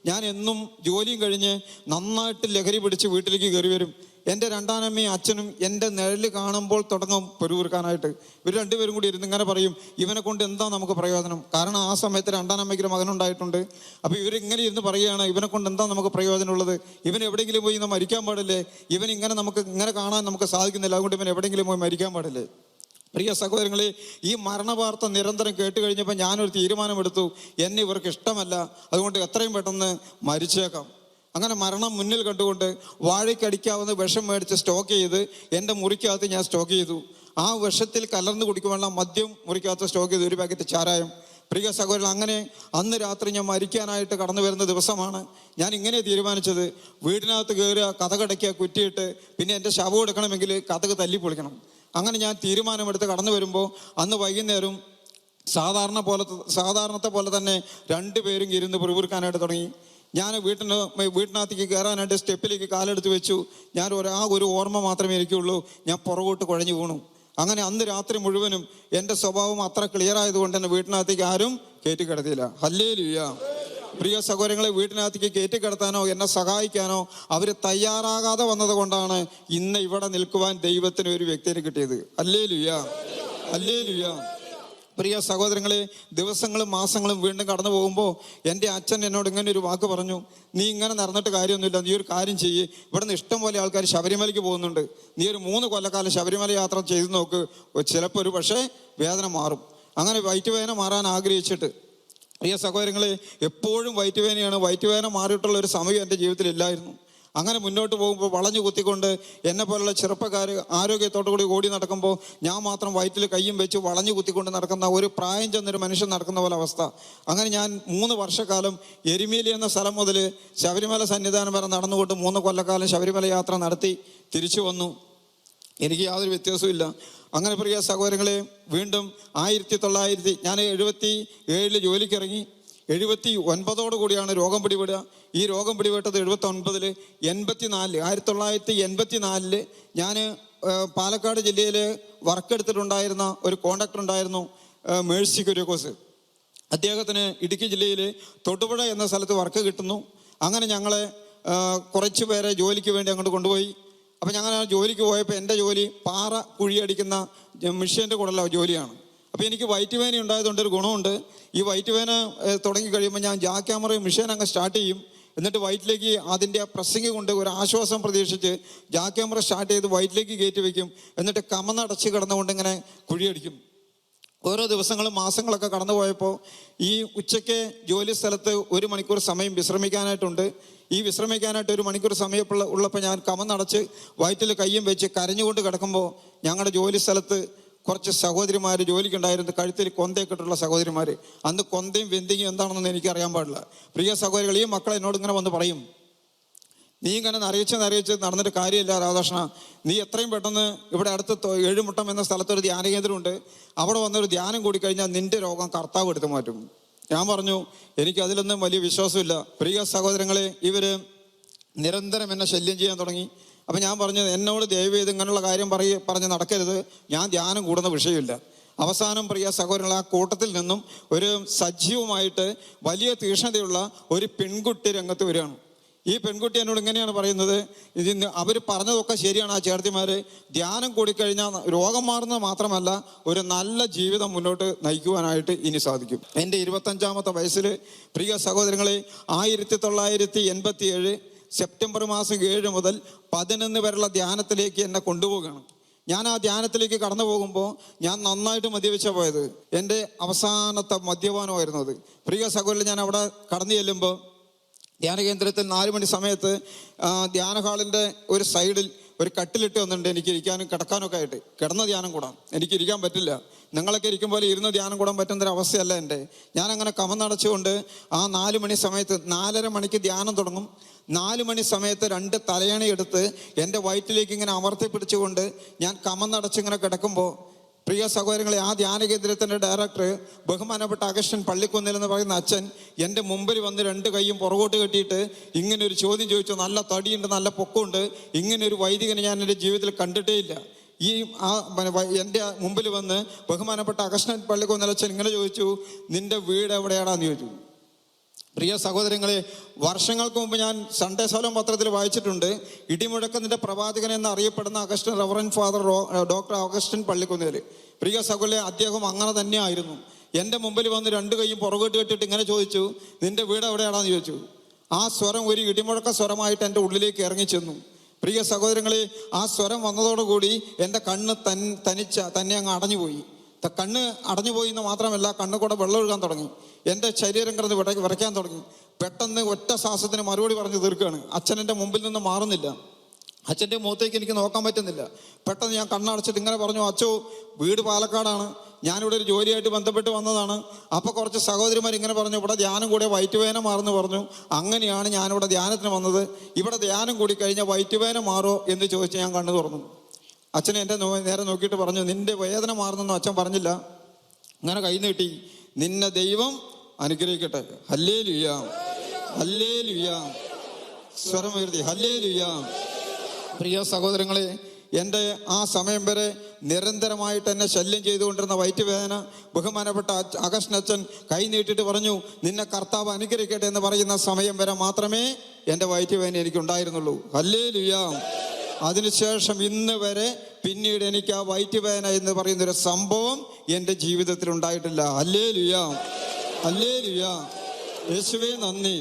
ഞാൻ എന്നും ജോലിയും കഴിഞ്ഞ് നന്നായിട്ട് ലഹരി പിടിച്ച് വീട്ടിലേക്ക് കയറി വരും. എൻ്റെ രണ്ടാനമ്മയും അച്ഛനും എൻ്റെ നിഴല് കാണുമ്പോൾ തുടങ്ങും പെരുവിറുക്കാനായിട്ട്. ഇവർ രണ്ടുപേരും കൂടി ഇരുന്ന് ഇങ്ങനെ പറയും, ഇവനെ കൊണ്ട് എന്താ നമുക്ക് പ്രയോജനം? കാരണം ആ സമയത്ത് രണ്ടാനമ്മയ്ക്കൊരു മകനുണ്ടായിട്ടുണ്ട്. അപ്പോൾ ഇവരിങ്ങനെ ഇരുന്ന് പറയുകയാണ്, ഇവനെ കൊണ്ട് എന്താ നമുക്ക് പ്രയോജനമുള്ളത്? ഇവൻ എവിടെയെങ്കിലും പോയി ഇന്ന് മരിക്കാൻ പാടില്ലേ? ഇവൻ ഇങ്ങനെ കാണാൻ നമുക്ക് സാധിക്കുന്നില്ല, അതുകൊണ്ട് ഇവൻ എവിടെയെങ്കിലും പോയി മരിക്കാൻ പാടില്ലേ? പ്രിയ സഹോദരങ്ങളെ, ഈ മരണവാർത്ത നിരന്തരം കേട്ട് കഴിഞ്ഞപ്പോൾ ഞാനൊരു തീരുമാനമെടുത്തു. എന്നെ ഇവർക്ക് ഇഷ്ടമല്ല, അതുകൊണ്ട് എത്രയും പെട്ടെന്ന് മരിച്ചേക്കാം. അങ്ങനെ മരണം മുന്നിൽ കണ്ടുകൊണ്ട് വാഴയ്ക്കടിക്കാവുന്ന വിഷം മേടിച്ച് സ്റ്റോക്ക് ചെയ്ത് എൻ്റെ മുറിക്കകത്ത് ഞാൻ സ്റ്റോക്ക് ചെയ്തു. ആ വിഷത്തിൽ കലർന്ന് കുടിക്കുവാനുള്ള മദ്യം മുറിക്കകത്ത് സ്റ്റോക്ക് ചെയ്തു, ഒരു പാക്കറ്റ് ചാരായം. പ്രിയ സഹോദരൻ, അങ്ങനെ അന്ന് രാത്രി ഞാൻ മരിക്കാനായിട്ട് കടന്നു വരുന്ന ദിവസമാണ് ഞാൻ ഇങ്ങനെ തീരുമാനിച്ചത്. വീടിനകത്ത് കയറുക, കതകടയ്ക്കുക, കുറ്റിയിട്ട്, പിന്നെ എൻ്റെ ശവം എടുക്കണമെങ്കിൽ കതക് തല്ലി പൊളിക്കണം. അങ്ങനെ ഞാൻ തീരുമാനമെടുത്ത് കടന്നു വരുമ്പോൾ അന്ന് വൈകുന്നേരം സാധാരണത്തെ പോലെ തന്നെ രണ്ടുപേരും ഇരുന്ന് പിറുപിറുക്കാനായിട്ട് തുടങ്ങി. ഞാൻ വീട്ടിനകത്തേക്ക് കയറാനായിട്ട് സ്റ്റെപ്പിലേക്ക് കാലെടുത്ത് വെച്ചു. ഞാൻ ഒരു ഓർമ്മ മാത്രമേ എനിക്കുള്ളൂ, ഞാൻ പുറകോട്ട് കുഴഞ്ഞു വീണു. അങ്ങനെ അന്ന് രാത്രി മുഴുവനും എൻ്റെ സ്വഭാവം അത്ര ക്ലിയർ ആയതുകൊണ്ട് തന്നെ വീട്ടിനകത്തേക്ക് ആരും കയറ്റിക്കിടത്തിയില്ല. ഹല്ലേലൂയ. പ്രിയ സഹോദരങ്ങളെ, വീട്ടിനകത്തേക്ക് കയറ്റിക്കിടത്താനോ എന്നെ സഹായിക്കാനോ അവർ തയ്യാറാകാതെ വന്നത് കൊണ്ടാണ് ഇന്ന് ഇവിടെ നിൽക്കുവാൻ ദൈവത്തിന് ഒരു വ്യക്തിയെ കിട്ടിയത്. ഹല്ലേലൂയ, ഹല്ലേലൂയ. പ്രിയ സഹോദരങ്ങളെ, ദിവസങ്ങളും മാസങ്ങളും വീണ്ടും കടന്നു പോകുമ്പോൾ എൻ്റെ അച്ഛൻ എന്നോട് ഇങ്ങനെ ഒരു വാക്ക് പറഞ്ഞു, നീ ഇങ്ങനെ നടന്നിട്ട് കാര്യമൊന്നുമില്ല, നീ ഒരു കാര്യം ചെയ്യ്, ഇവിടെ നിന്ന് ഇഷ്ടം പോലെ ആൾക്കാർ ശബരിമലയ്ക്ക് പോകുന്നുണ്ട്, നീ ഒരു 3 കൊല്ലക്കാലം ശബരിമല യാത്ര ചെയ്ത് നോക്ക്, ചിലപ്പോൾ ഒരു പക്ഷേ വേദന മാറും. അങ്ങനെ വയറ്റുവേദന മാറാൻ ആഗ്രഹിച്ചിട്ട്, പ്രിയ സഹോദരങ്ങളെ, എപ്പോഴും വയറ്റുവേദന മാറിയിട്ടുള്ള ഒരു സമയം എൻ്റെ ജീവിതത്തിൽ ഇല്ലായിരുന്നു. അങ്ങനെ മുന്നോട്ട് പോകുമ്പോൾ വളഞ്ഞു കുത്തിക്കൊണ്ട് എന്നെ പോലുള്ള ചെറുപ്പക്കാർ ആരോഗ്യത്തോടു കൂടി ഓടി നടക്കുമ്പോൾ ഞാൻ മാത്രം വയറ്റിൽ കയ്യും വെച്ച് വളഞ്ഞു കുത്തിക്കൊണ്ട് നടക്കുന്ന ഒരു പ്രായം ചെന്നൊരു മനുഷ്യൻ നടക്കുന്ന പോലെ അവസ്ഥ. അങ്ങനെ ഞാൻ 3 വർഷക്കാലം എരുമേലി എന്ന സ്ഥലം മുതൽ ശബരിമല സന്നിധാനം വരെ നടന്നുകൊണ്ട് 3 കൊല്ലക്കാലം ശബരിമല യാത്ര നടത്തി തിരിച്ചു വന്നു. എനിക്ക് യാതൊരു വ്യത്യാസവും ഇല്ല. അങ്ങനെ പ്രിയ സഹോദരങ്ങളെ, വീണ്ടും ഞാൻ 77 ജോലിക്കിറങ്ങി. 79 കൂടിയാണ് രോഗം പിടിപെടുക. ഈ രോഗം പിടിപെട്ടത് 79. 1984 ഞാൻ പാലക്കാട് ജില്ലയിൽ വർക്കെടുത്തിട്ടുണ്ടായിരുന്ന ഒരു കോൺട്രാക്ടർ ഉണ്ടായിരുന്നു, മേഴ്സി കുര്യാക്കോസ്. അദ്ദേഹത്തിന് ഇടുക്കി ജില്ലയിൽ തൊടുപുഴ എന്ന സ്ഥലത്ത് വർക്ക് കിട്ടുന്നു. അങ്ങനെ ഞങ്ങളെ കുറച്ച് പേരെ ജോലിക്ക് വേണ്ടി അങ്ങോട്ട് കൊണ്ടുപോയി. അപ്പം ഞങ്ങൾ ആ ജോലിക്ക് പോയപ്പോൾ എൻ്റെ ജോലി പാറ കുഴിയടിക്കുന്ന മെഷീൻ്റെ കൂടെയുള്ള ജോലിയാണ്. അപ്പോൾ എനിക്ക് വയറ്റുവേദന ഉണ്ടായതുകൊണ്ട് ഒരു ഗുണമുണ്ട്. ഈ വയറ്റുവേദന തുടങ്ങി കഴിയുമ്പോൾ ഞാൻ ജാക്ക് ക്യാമറയും മെഷീൻ അങ്ങ് സ്റ്റാർട്ട് ചെയ്യും. എന്നിട്ട് വയറ്റിലേക്ക് അതിൻ്റെ പ്രസംഗി കൊണ്ട് ഒരു ആശ്വാസം പ്രതീക്ഷിച്ച് ക്യാമറ സ്റ്റാർട്ട് ചെയ്ത് വയറ്റിലേക്ക് കയറ്റി വയ്ക്കും. എന്നിട്ട് കമന്നടച്ച് കിടന്നുകൊണ്ട് ഇങ്ങനെ കുഴിയടിക്കും. ഓരോ ദിവസങ്ങളും മാസങ്ങളൊക്കെ കടന്നു പോയപ്പോൾ ഈ ഉച്ചയ്ക്ക് ജോലി സ്ഥലത്ത് 1 മണിക്കൂർ സമയം വിശ്രമിക്കാനായിട്ടുണ്ട്. ഈ വിശ്രമിക്കാനായിട്ട് 1 മണിക്കൂർ സമയം ഉള്ളപ്പോൾ ഞാൻ കമന്നടച്ച് വയറ്റിൽ കയ്യും വെച്ച് കരഞ്ഞുകൊണ്ട് കിടക്കുമ്പോൾ ഞങ്ങളുടെ ജോലി സ്ഥലത്ത് കുറച്ച് സഹോദരിമാർ ജോലിക്കുണ്ടായിരുന്നു, കഴുത്തിൽ കൊന്തയൊക്കെയിട്ടുള്ള സഹോദരിമാർ. അന്ന് കൊന്തയും വെന്തിങ്ങും എന്താണെന്നൊന്നും എനിക്കറിയാൻ പാടില്ല. പ്രിയ സഹോദരികൾ, ഈ മക്കൾ എന്നോട് ഇങ്ങനെ വന്ന് പറയും, നീ ഇങ്ങനെ നരയിച്ച് നടന്നിട്ട് കാര്യമില്ല രാധാകൃഷ്ണ, നീ എത്രയും പെട്ടെന്ന് ഇവിടെ അടുത്ത് ഏഴുമുട്ടം എന്ന സ്ഥലത്തൊരു ധ്യാന കേന്ദ്രമുണ്ട്, അവിടെ വന്നൊരു ധ്യാനം കൂടി കഴിഞ്ഞാൽ നിന്റെ രോഗം കർത്താവ് എടുത്തു മാറ്റും. ഞാൻ പറഞ്ഞു, എനിക്ക് അതിലൊന്നും വലിയ വിശ്വാസമില്ല. പ്രിയ സഹോദരങ്ങളെ, ഇവര് നിരന്തരം എന്നെ ശല്യം ചെയ്യാൻ തുടങ്ങി. അപ്പം ഞാൻ പറഞ്ഞു, എന്നോട് ദയവ് ചെയ്ത് ഇങ്ങനെയുള്ള കാര്യം പറഞ്ഞ് നടക്കരുത്, ഞാൻ ധ്യാനം കൂടുന്ന വിഷയമില്ല. അവസാനം പ്രിയ സഹോദരങ്ങൾ, ആ കൂട്ടത്തിൽ നിന്നും ഒരു സജീവമായിട്ട് വലിയ തീക്ഷ്ണതയുള്ള ഒരു പെൺകുട്ടി രംഗത്ത് വരികയാണ്. ഈ പെൺകുട്ടി എന്നോട് ഇങ്ങനെയാണ് പറയുന്നത്, ഇതിന് അവർ പറഞ്ഞതൊക്കെ ശരിയാണ്. ആ ചേർത്തിമാർ ധ്യാനം കൂടിക്കഴിഞ്ഞാൽ രോഗം മാറുന്നത് മാത്രമല്ല, ഒരു നല്ല ജീവിതം മുന്നോട്ട് നയിക്കുവാനായിട്ട് ഇനി സാധിക്കും. എൻ്റെ 25-ാമത്തെ വയസ്സിൽ പ്രിയ സഹോദരങ്ങളെ 1987 സെപ്റ്റംബർ മാസം 7 മുതൽ 11 വരെയുള്ള ധ്യാനത്തിലേക്ക് എന്നെ കൊണ്ടുപോവുകയാണ്. ഞാൻ ആ ധ്യാനത്തിലേക്ക് കടന്നു പോകുമ്പോൾ ഞാൻ നന്നായിട്ട് മദ്യപിച്ച പോയത്. എൻ്റെ അവസാനത്തെ മദ്യപാനമായിരുന്നു അത്. പ്രിയ സഹോദരൻ, ഞാൻ അവിടെ കടന്നു ചെല്ലുമ്പോൾ ധ്യാന കേന്ദ്രത്തിൽ 4 മണി സമയത്ത് ധ്യാന ഹാളിൻ്റെ ഒരു സൈഡിൽ ഒരു കട്ടിലിട്ട് വന്നിട്ടുണ്ട് എനിക്ക് ഇരിക്കാനും കിടക്കാനൊക്കെ ആയിട്ട്. കിടന്ന ധ്യാനം കൂടാം, എനിക്ക് ഇരിക്കാൻ പറ്റില്ല. നിങ്ങളൊക്കെ ഇരിക്കും പോലെ ഇരുന്ന് ധ്യാനം കൂടാൻ പറ്റുന്നൊരവസ്ഥയല്ല എൻ്റെ. ഞാനങ്ങനെ കമന്നടച്ചുകൊണ്ട് ആ 4 മണി സമയത്ത് 4:30 മണിക്ക് ധ്യാനം തുടങ്ങും. 4 മണി സമയത്ത് 2 തലയണ എടുത്ത് എൻ്റെ വയറ്റിലേക്ക് ഇങ്ങനെ അമർത്തി പിടിച്ചുകൊണ്ട് ഞാൻ കമന്നടച്ചിങ്ങനെ കിടക്കുമ്പോൾ പ്രിയ സഹോദരങ്ങളെ, ആ ധ്യാന കേന്ദ്രത്തിൻ്റെ ഡയറക്ടർ ബഹുമാനപ്പെട്ട അഗസ്റ്റൻ പള്ളിക്കുന്നിൽ എന്ന് പറയുന്ന അച്ഛൻ എൻ്റെ മുമ്പിൽ വന്ന് 2 കൈയും പുറകോട്ട് കെട്ടിയിട്ട് ഇങ്ങനെ ഒരു ചോദ്യം ചോദിച്ചു. നല്ല തടിയുണ്ട്, നല്ല പൊക്കമുണ്ട്, ഇങ്ങനെ ഒരു വൈദികനെ ഞാൻ എൻ്റെ ജീവിതത്തിൽ കണ്ടിട്ടേ ഇല്ല. ഈ എൻ്റെ മുമ്പിൽ വന്ന് ബഹുമാനപ്പെട്ട അഗസ്റ്റൻ പള്ളിക്കുന്നിൽ അച്ഛൻ ഇങ്ങനെ ചോദിച്ചു, നിൻ്റെ വീട് എവിടെയാടാന്ന് ചോദിച്ചു. പ്രിയ സഹോദരങ്ങളെ, വർഷങ്ങൾക്ക് മുമ്പ് ഞാൻ സൺഡേ സോലം പത്രത്തിൽ വായിച്ചിട്ടുണ്ട്, ഇടിമുഴക്കത്തിൻ്റെ പ്രവാചകൻ എന്ന് അറിയപ്പെടുന്ന Augustine reverend father doctor Augustine Pallikkunnel. പ്രിയ സഹോദരൻ, അദ്ദേഹം അങ്ങനെ തന്നെയായിരുന്നു. എൻ്റെ മുമ്പിൽ വന്ന് 2 കൈയും പുറകോട്ട് കെട്ടിയിട്ട് ഇങ്ങനെ ചോദിച്ചു, നിൻ്റെ വീട് എവിടെയാണെന്ന് ചോദിച്ചു. ആ സ്വരം ഒരു ഇടിമുഴക്ക സ്വരമായിട്ട് എൻ്റെ ഉള്ളിലേക്ക് ഇറങ്ങിച്ചെന്നു. പ്രിയ സഹോദരങ്ങളെ, ആ സ്വരം വന്നതോടുകൂടി എൻ്റെ കണ്ണ് തന്നെ അങ്ങ് അടഞ്ഞുപോയി. കണ്ണ് അടഞ്ഞുപോയി എന്ന് മാത്രമല്ല, കണ്ണ് കൂടെ വെള്ളം ഒഴുകാൻ തുടങ്ങി. എൻ്റെ ശരീരം കിടന്ന് വിറയ്ക്കാൻ തുടങ്ങി. പെട്ടെന്ന് ഒറ്റ ശ്വാസത്തിന് മറുപടി പറഞ്ഞ് തീർക്കുകയാണ്. അച്ഛൻ എൻ്റെ മുമ്പിൽ നിന്ന് മാറുന്നില്ല. അച്ഛൻ്റെ മുഖത്തേക്ക് എനിക്ക് നോക്കാൻ പറ്റുന്നില്ല. പെട്ടെന്ന് ഞാൻ കണ്ണടച്ചിട്ട് ഇങ്ങനെ പറഞ്ഞു, അച്ചോ, വീട് പാലക്കാടാണ്, ഞാനിവിടെ ഒരു ജോലിയായിട്ട് ബന്ധപ്പെട്ട് വന്നതാണ്. അപ്പോൾ കുറച്ച് സഹോദരിമാർ ഇങ്ങനെ പറഞ്ഞു, ഇവിടെ ധ്യാനം കൂടിയ വയറ്റുവേദന മാറുന്നു പറഞ്ഞു. അങ്ങനെയാണ് ഞാനിവിടെ ധ്യാനത്തിന് വന്നത്. ഇവിടെ ധ്യാനം കൂടി കഴിഞ്ഞാൽ വയറ്റുവേദന മാറോ എന്ന് ചോദിച്ച് ഞാൻ കണ്ണു തുറന്നു. അച്ഛനെ എൻ്റെ നേരെ നോക്കിയിട്ട് പറഞ്ഞു, നിന്റെ വേദന മാറുന്നെന്നും അച്ഛൻ പറഞ്ഞില്ല. അങ്ങനെ കൈ നീട്ടി, നിന്നെ ദൈവം അനുഗ്രഹിക്കട്ടെ. ഹല്ലേലൂയ, ഹല്ലേലൂയ, സ്വരം ഉയർത്തി ഹല്ലേലൂയ. പ്രിയ സഹോദരങ്ങളെ, എൻ്റെ ആ സമയം വരെ നിരന്തരമായിട്ട് എന്നെ ശല്യം ചെയ്തുകൊണ്ടിരുന്ന വയറ്റുവേദന ബഹുമാനപ്പെട്ട അഗസ്റ്റൻ കൈ നീട്ടിയിട്ട് പറഞ്ഞു, നിന്നെ കർത്താവ് അനുഗ്രഹിക്കട്ടെ എന്ന് പറയുന്ന സമയം വരെ മാത്രമേ എൻ്റെ വയറ്റുവേദന എനിക്കുണ്ടായിരുന്നുള്ളൂ. ഹല്ലേലൂയ. അതിനുശേഷം ഇന്ന് വരെ പിന്നീട് എനിക്ക് ആ വയറ്റുവേദന എന്ന് പറയുന്നൊരു സംഭവം എൻ്റെ ജീവിതത്തിൽ ഉണ്ടായിട്ടില്ല. ഹല്ലേലൂയ, ഹല്ലേലൂയ, യേശുവേ നന്ദി.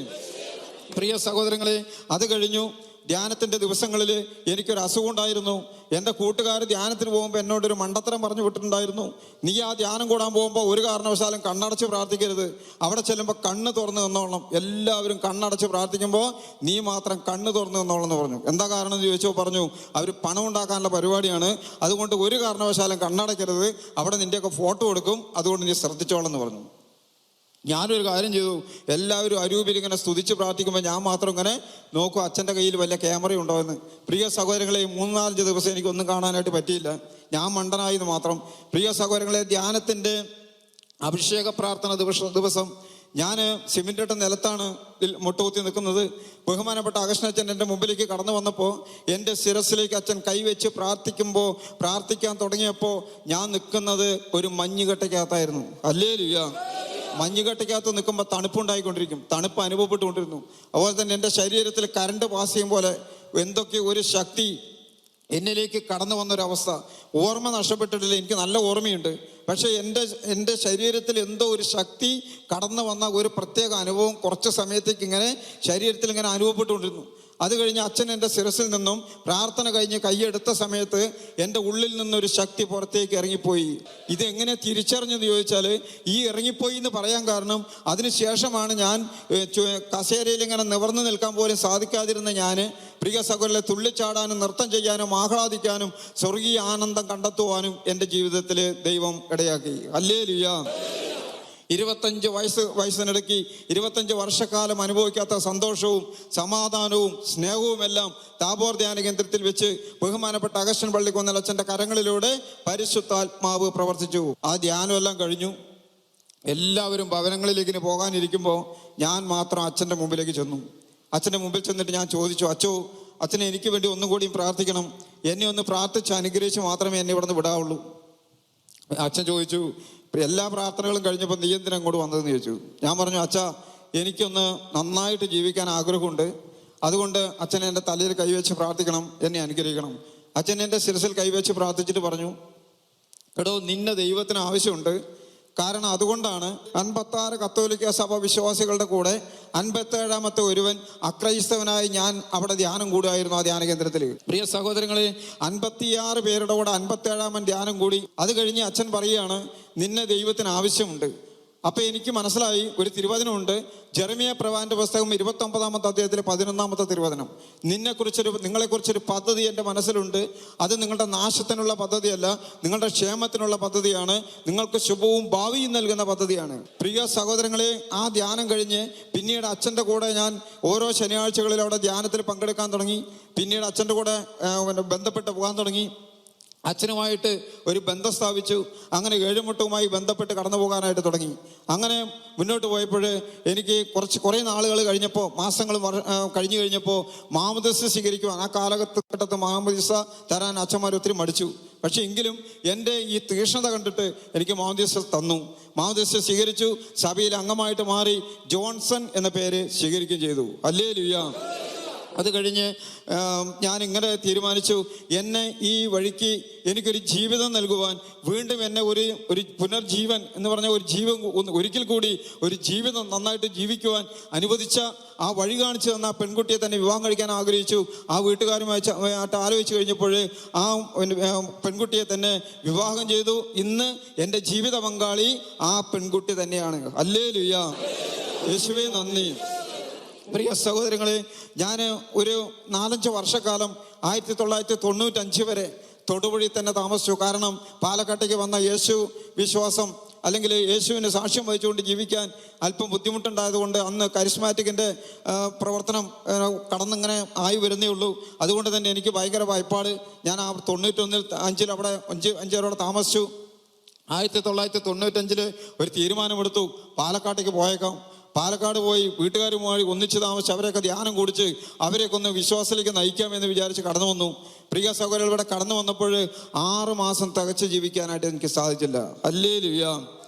പ്രിയ സഹോദരങ്ങളെ, അത് കഴിഞ്ഞു ധ്യാനത്തിൻ്റെ ദിവസങ്ങളിൽ എനിക്കൊരു അസുഖം ഉണ്ടായിരുന്നു. എൻ്റെ കൂട്ടുകാർ ധ്യാനത്തിന് പോകുമ്പോൾ എന്നോടൊരു മണ്ടത്തരം പറഞ്ഞു വിട്ടിട്ടുണ്ടായിരുന്നു. നീ ആ ധ്യാനം കൂടാൻ പോകുമ്പോൾ ഒരു കാരണവശാലും കണ്ണടച്ച് പ്രാർത്ഥിക്കരുത്, അവിടെ ചെല്ലുമ്പോൾ കണ്ണ് തുറന്ന് നിന്നോളണം. എല്ലാവരും കണ്ണടച്ച് പ്രാർത്ഥിക്കുമ്പോൾ നീ മാത്രം കണ്ണ് തുറന്ന് നിന്നോളണം എന്ന് പറഞ്ഞു. എന്താ കാരണം എന്ന് ചോദിച്ചോ പറഞ്ഞു, അവർ പണം ഉണ്ടാക്കാനുള്ള പരിപാടിയാണ്, അതുകൊണ്ട് ഒരു കാരണവശാലും കണ്ണടയ്ക്കരുത്, അവിടെ നിൻ്റെയൊക്കെ ഫോട്ടോ എടുക്കും, അതുകൊണ്ട് നീ ശ്രദ്ധിച്ചോളണം എന്ന് പറഞ്ഞു. ഞാനൊരു കാര്യം ചെയ്തു, എല്ലാവരും അരൂപിൽ ഇങ്ങനെ സ്തുതിച്ച് പ്രാർത്ഥിക്കുമ്പോൾ ഞാൻ മാത്രം ഇങ്ങനെ നോക്കും അച്ഛൻ്റെ കയ്യിൽ വല്ല ക്യാമറയുണ്ടോ എന്ന്. പ്രിയ സഹോദരങ്ങളെ, 3-4 ദിവസം എനിക്കൊന്നും കാണാനായിട്ട് പറ്റിയില്ല, ഞാൻ മണ്ടനായെന്ന് മാത്രം. പ്രിയ സഹോദരങ്ങളെ, ധ്യാനത്തിൻ്റെ അഭിഷേക പ്രാർത്ഥന ദിവസം ഞാൻ സിമെൻ്റിട്ട നിലത്താണ് മുട്ടുകുത്തി നിൽക്കുന്നത്. ബഹുമാനപ്പെട്ട അഗസ്റ്റൻ എൻ്റെ മുമ്പിലേക്ക് കടന്നു വന്നപ്പോൾ എൻ്റെ ശിരസിലേക്ക് അച്ഛൻ കൈവച്ച് പ്രാർത്ഥിക്കാൻ തുടങ്ങിയപ്പോൾ ഞാൻ നിൽക്കുന്നത് ഒരു മഞ്ഞുകെട്ടയ്ക്കകത്തായിരുന്നു. ഹല്ലേലൂയ. മഞ്ഞുകെട്ടയ്ക്കകത്ത് നിൽക്കുമ്പോൾ തണുപ്പുണ്ടായിക്കൊണ്ടിരിക്കും, തണുപ്പ് അനുഭവപ്പെട്ടുകൊണ്ടിരുന്നു. അതുപോലെ തന്നെ എൻ്റെ ശരീരത്തിൽ കറണ്ട് പാസ് ചെയ്യും പോലെ എന്തൊക്കെ ഒരു ശക്തി എന്നിലേക്ക് കടന്നു വന്നൊരവസ്ഥ. ഓർമ്മ നഷ്ടപ്പെട്ടിട്ടില്ല, എനിക്ക് നല്ല ഓർമ്മയുണ്ട്. പക്ഷേ എൻ്റെ ശരീരത്തിൽ എന്തോ ഒരു ശക്തി കടന്നു വന്ന ഒരു പ്രത്യേക അനുഭവം കുറച്ച് സമയത്തേക്ക് ഇങ്ങനെ ശരീരത്തിൽ ഇങ്ങനെ അനുഭവപ്പെട്ടുകൊണ്ടിരുന്നു. അത് കഴിഞ്ഞ് അച്ഛൻ എൻ്റെ ശിരസിൽ നിന്നും പ്രാർത്ഥന കഴിഞ്ഞ് കൈയെടുത്ത സമയത്ത് എൻ്റെ ഉള്ളിൽ നിന്നൊരു ശക്തി പുറത്തേക്ക് ഇറങ്ങിപ്പോയി. ഇതെങ്ങനെ തിരിച്ചറിഞ്ഞെന്ന് ചോദിച്ചാൽ, ഈ ഇറങ്ങിപ്പോയി എന്ന് പറയാൻ കാരണം അതിനുശേഷമാണ് ഞാൻ കസേരയിൽ ഇങ്ങനെ നിവർന്നു നിൽക്കാൻ പോലും സാധിക്കാതിരുന്ന ഞാൻ പ്രിയ സഹോദരനെ തുള്ളിച്ചാടാനും നൃത്തം ചെയ്യാനും ആഹ്ലാദിക്കാനും സ്വർഗീയ ആനന്ദം കണ്ടെത്തുവാനും എൻ്റെ ജീവിതത്തിൽ ദൈവം ഇടയാക്കി. ഹല്ലേലൂയ. 25 വയസ്സിനിടയ്ക്ക് 25 വർഷക്കാലം അനുഭവിക്കാത്ത സന്തോഷവും സമാധാനവും സ്നേഹവും എല്ലാം താബോർ ധ്യാന കേന്ദ്രത്തിൽ വെച്ച് ബഹുമാനപ്പെട്ട അഗസ്റ്റിൻ പള്ളിക്കുന്നൽ അച്ഛൻ്റെ കരങ്ങളിലൂടെ പരിശുദ്ധാത്മാവ് പ്രവർത്തിച്ചു. ആ ധ്യാനമെല്ലാം കഴിഞ്ഞു. എല്ലാവരും ഭവനങ്ങളിലേക്ക് പോകാനിരിക്കുമ്പോൾ ഞാൻ മാത്രം അച്ഛൻ്റെ മുമ്പിലേക്ക് ചെന്നു. അച്ഛൻ്റെ മുമ്പിൽ ചെന്നിട്ട് ഞാൻ ചോദിച്ചു, അച്ഛനെ എനിക്ക് വേണ്ടി ഒന്നും കൂടിയും പ്രാർത്ഥിക്കണം, എന്നെ ഒന്ന് പ്രാർത്ഥിച്ച് അനുഗ്രഹിച്ച് മാത്രമേ എന്നെ ഇവിടെ നിന്ന് വിടാവുള്ളൂ. അച്ഛൻ ചോദിച്ചു, എല്ലാ പ്രാർത്ഥനകളും കഴിഞ്ഞപ്പോൾ നീ എന്തിനാ അങ്ങോട്ട് വന്നതെന്ന് ചോദിച്ചു. ഞാൻ പറഞ്ഞു, അച്ഛാ എനിക്കൊന്ന് നന്നായിട്ട് ജീവിക്കാൻ ആഗ്രഹമുണ്ട്, അതുകൊണ്ട് അച്ഛൻ എൻ്റെ തലയിൽ കൈവച്ച് പ്രാർത്ഥിക്കണം, എന്നെ അനുഗ്രഹിക്കണം. അച്ഛൻ എൻ്റെ ശിരസിൽ കൈവച്ച് പ്രാർത്ഥിച്ചിട്ട് പറഞ്ഞു, എടോ നിന്നെ ദൈവത്തിന് ആവശ്യമുണ്ട്. കാരണം അതുകൊണ്ടാണ് 56 കത്തോലിക്ക സഭ വിശ്വാസികളുടെ കൂടെ 57ാമത്തെ ഒരുവൻ അക്രൈസ്തവനായി ഞാൻ അവിടെ ധ്യാനം കൂടുമായിരുന്നു ആ ധ്യാന കേന്ദ്രത്തിൽ. പ്രിയ സഹോദരങ്ങളെ, 56 പേരുടെ കൂടെ 57ാമൻ ധ്യാനം കൂടി. അത് കഴിഞ്ഞ് അച്ഛൻ പറയുകയാണ്, നിന്നെ ദൈവത്തിന് ആവശ്യമുണ്ട്. അപ്പം എനിക്ക് മനസ്സിലായി ഒരു തിരുവചനമുണ്ട്, ജെറമിയ പ്രവാചകന്റെ പുസ്തകം 29ാമത്തെ അധ്യായത്തിലെ 11ാമത്തെ തിരുവചനം. നിങ്ങളെക്കുറിച്ചൊരു പദ്ധതി എൻ്റെ മനസ്സിലുണ്ട്. അത് നിങ്ങളുടെ നാശത്തിനുള്ള പദ്ധതിയല്ല, നിങ്ങളുടെ ക്ഷേമത്തിനുള്ള പദ്ധതിയാണ്, നിങ്ങൾക്ക് ശുഭവും ഭാവിയും നൽകുന്ന പദ്ധതിയാണ്. പ്രിയ സഹോദരങ്ങളെ, ആ ധ്യാനം കഴിഞ്ഞ് പിന്നീട് അച്ഛൻ്റെ കൂടെ ഞാൻ ഓരോ ശനിയാഴ്ചകളിൽ അവിടെ ധ്യാനത്തിൽ പങ്കെടുക്കാൻ തുടങ്ങി. പിന്നീട് അച്ഛൻ്റെ കൂടെ ബന്ധപ്പെട്ട് പോകാൻ തുടങ്ങി. അച്ഛനുമായിട്ട് ഒരു ബന്ധം സ്ഥാപിച്ചു. അങ്ങനെ ഏഴുമുട്ടവുമായി ബന്ധപ്പെട്ട് കടന്നു പോകാനായിട്ട് തുടങ്ങി. അങ്ങനെ മുന്നോട്ട് പോയപ്പോൾ എനിക്ക് കുറേ നാളുകൾ കഴിഞ്ഞപ്പോൾ, മാസങ്ങൾ കഴിഞ്ഞു കഴിഞ്ഞപ്പോൾ മാമോദിസ സ്വീകരിക്കുവാൻ ആ കാലഘട്ടത്ത് മാമോദിസ തരാൻ അച്ഛന്മാർ ഒത്തിരി മടിച്ചു. പക്ഷെ എങ്കിലും എൻ്റെ ഈ തീക്ഷ്ണത കണ്ടിട്ട് എനിക്ക് മാമോദിസ തന്നു. മാമോദിസ സ്വീകരിച്ചു, സഭയിൽ അംഗമായിട്ട് മാറി, ജോൺസൺ എന്ന പേര് സ്വീകരിക്കുകയും ചെയ്തു. ഹല്ലേലൂയ. അത് കഴിഞ്ഞ് ഞാൻ ഇങ്ങനെ തീരുമാനിച്ചു, എന്നെ ഈ വഴിക്ക് എനിക്കൊരു ജീവിതം നൽകുവാൻ, വീണ്ടും എന്നെ ഒരു പുനർജീവൻ എന്ന് പറഞ്ഞ ഒരിക്കൽ കൂടി ഒരു ജീവിതം നന്നായിട്ട് ജീവിക്കുവാൻ അനുവദിച്ച, ആ വഴി കാണിച്ചു തന്ന ആ പെൺകുട്ടിയെ തന്നെ വിവാഹം കഴിക്കാൻ ആഗ്രഹിച്ചു. ആ വീട്ടുകാരുമായിട്ട് ആലോചിച്ച് കഴിഞ്ഞപ്പോൾ ആ പെൺകുട്ടിയെ തന്നെ വിവാഹം ചെയ്തു. ഇന്ന് എൻ്റെ ജീവിത പങ്കാളി ആ പെൺകുട്ടി തന്നെയാണ്. ഹല്ലേലൂയ. യേശുവേ നന്ദി. പ്രിയ സഹോദരങ്ങളെ, ഞാൻ ഒരു 4-5 വർഷക്കാലം 1995 വരെ തൊടുപുഴയിൽ തന്നെ താമസിച്ചു. കാരണം പാലക്കാട്ടേക്ക് വന്ന യേശു വിശ്വാസം അല്ലെങ്കിൽ യേശുവിന് സാക്ഷ്യം വഹിച്ചുകൊണ്ട് ജീവിക്കാൻ അല്പം ബുദ്ധിമുട്ടുണ്ടായതുകൊണ്ട് അന്ന് കരിസ്മാറ്റിക്കിൻ്റെ പ്രവർത്തനം കടന്നിങ്ങനെ ആയി വരുന്നേ ഉള്ളൂ. അതുകൊണ്ട് തന്നെ എനിക്ക് ഭയങ്കര വായ്പാട്. ഞാൻ ആ 91-5 അവിടെ 5 താമസിച്ചു. 1995 ഒരു തീരുമാനമെടുത്തു, പാലക്കാട്ടേക്ക് പോയേക്കാം. പാലക്കാട് പോയി വീട്ടുകാരുമായി ഒന്നിച്ച് താമസിച്ച് അവരെയൊക്കെ ധ്യാനം കുടിച്ച് അവരെയൊക്കെ ഒന്ന് വിശ്വാസത്തിലേക്ക് നയിക്കാമെന്ന് വിചാരിച്ച് കടന്നു വന്നു. പ്രിയ സഹോദരങ്ങൾ, ഇവിടെ കടന്നു വന്നപ്പോൾ 6 മാസം തികച്ച് ജീവിക്കാനായിട്ട് എനിക്ക് സാധിച്ചില്ല. ഹല്ലേലൂയ.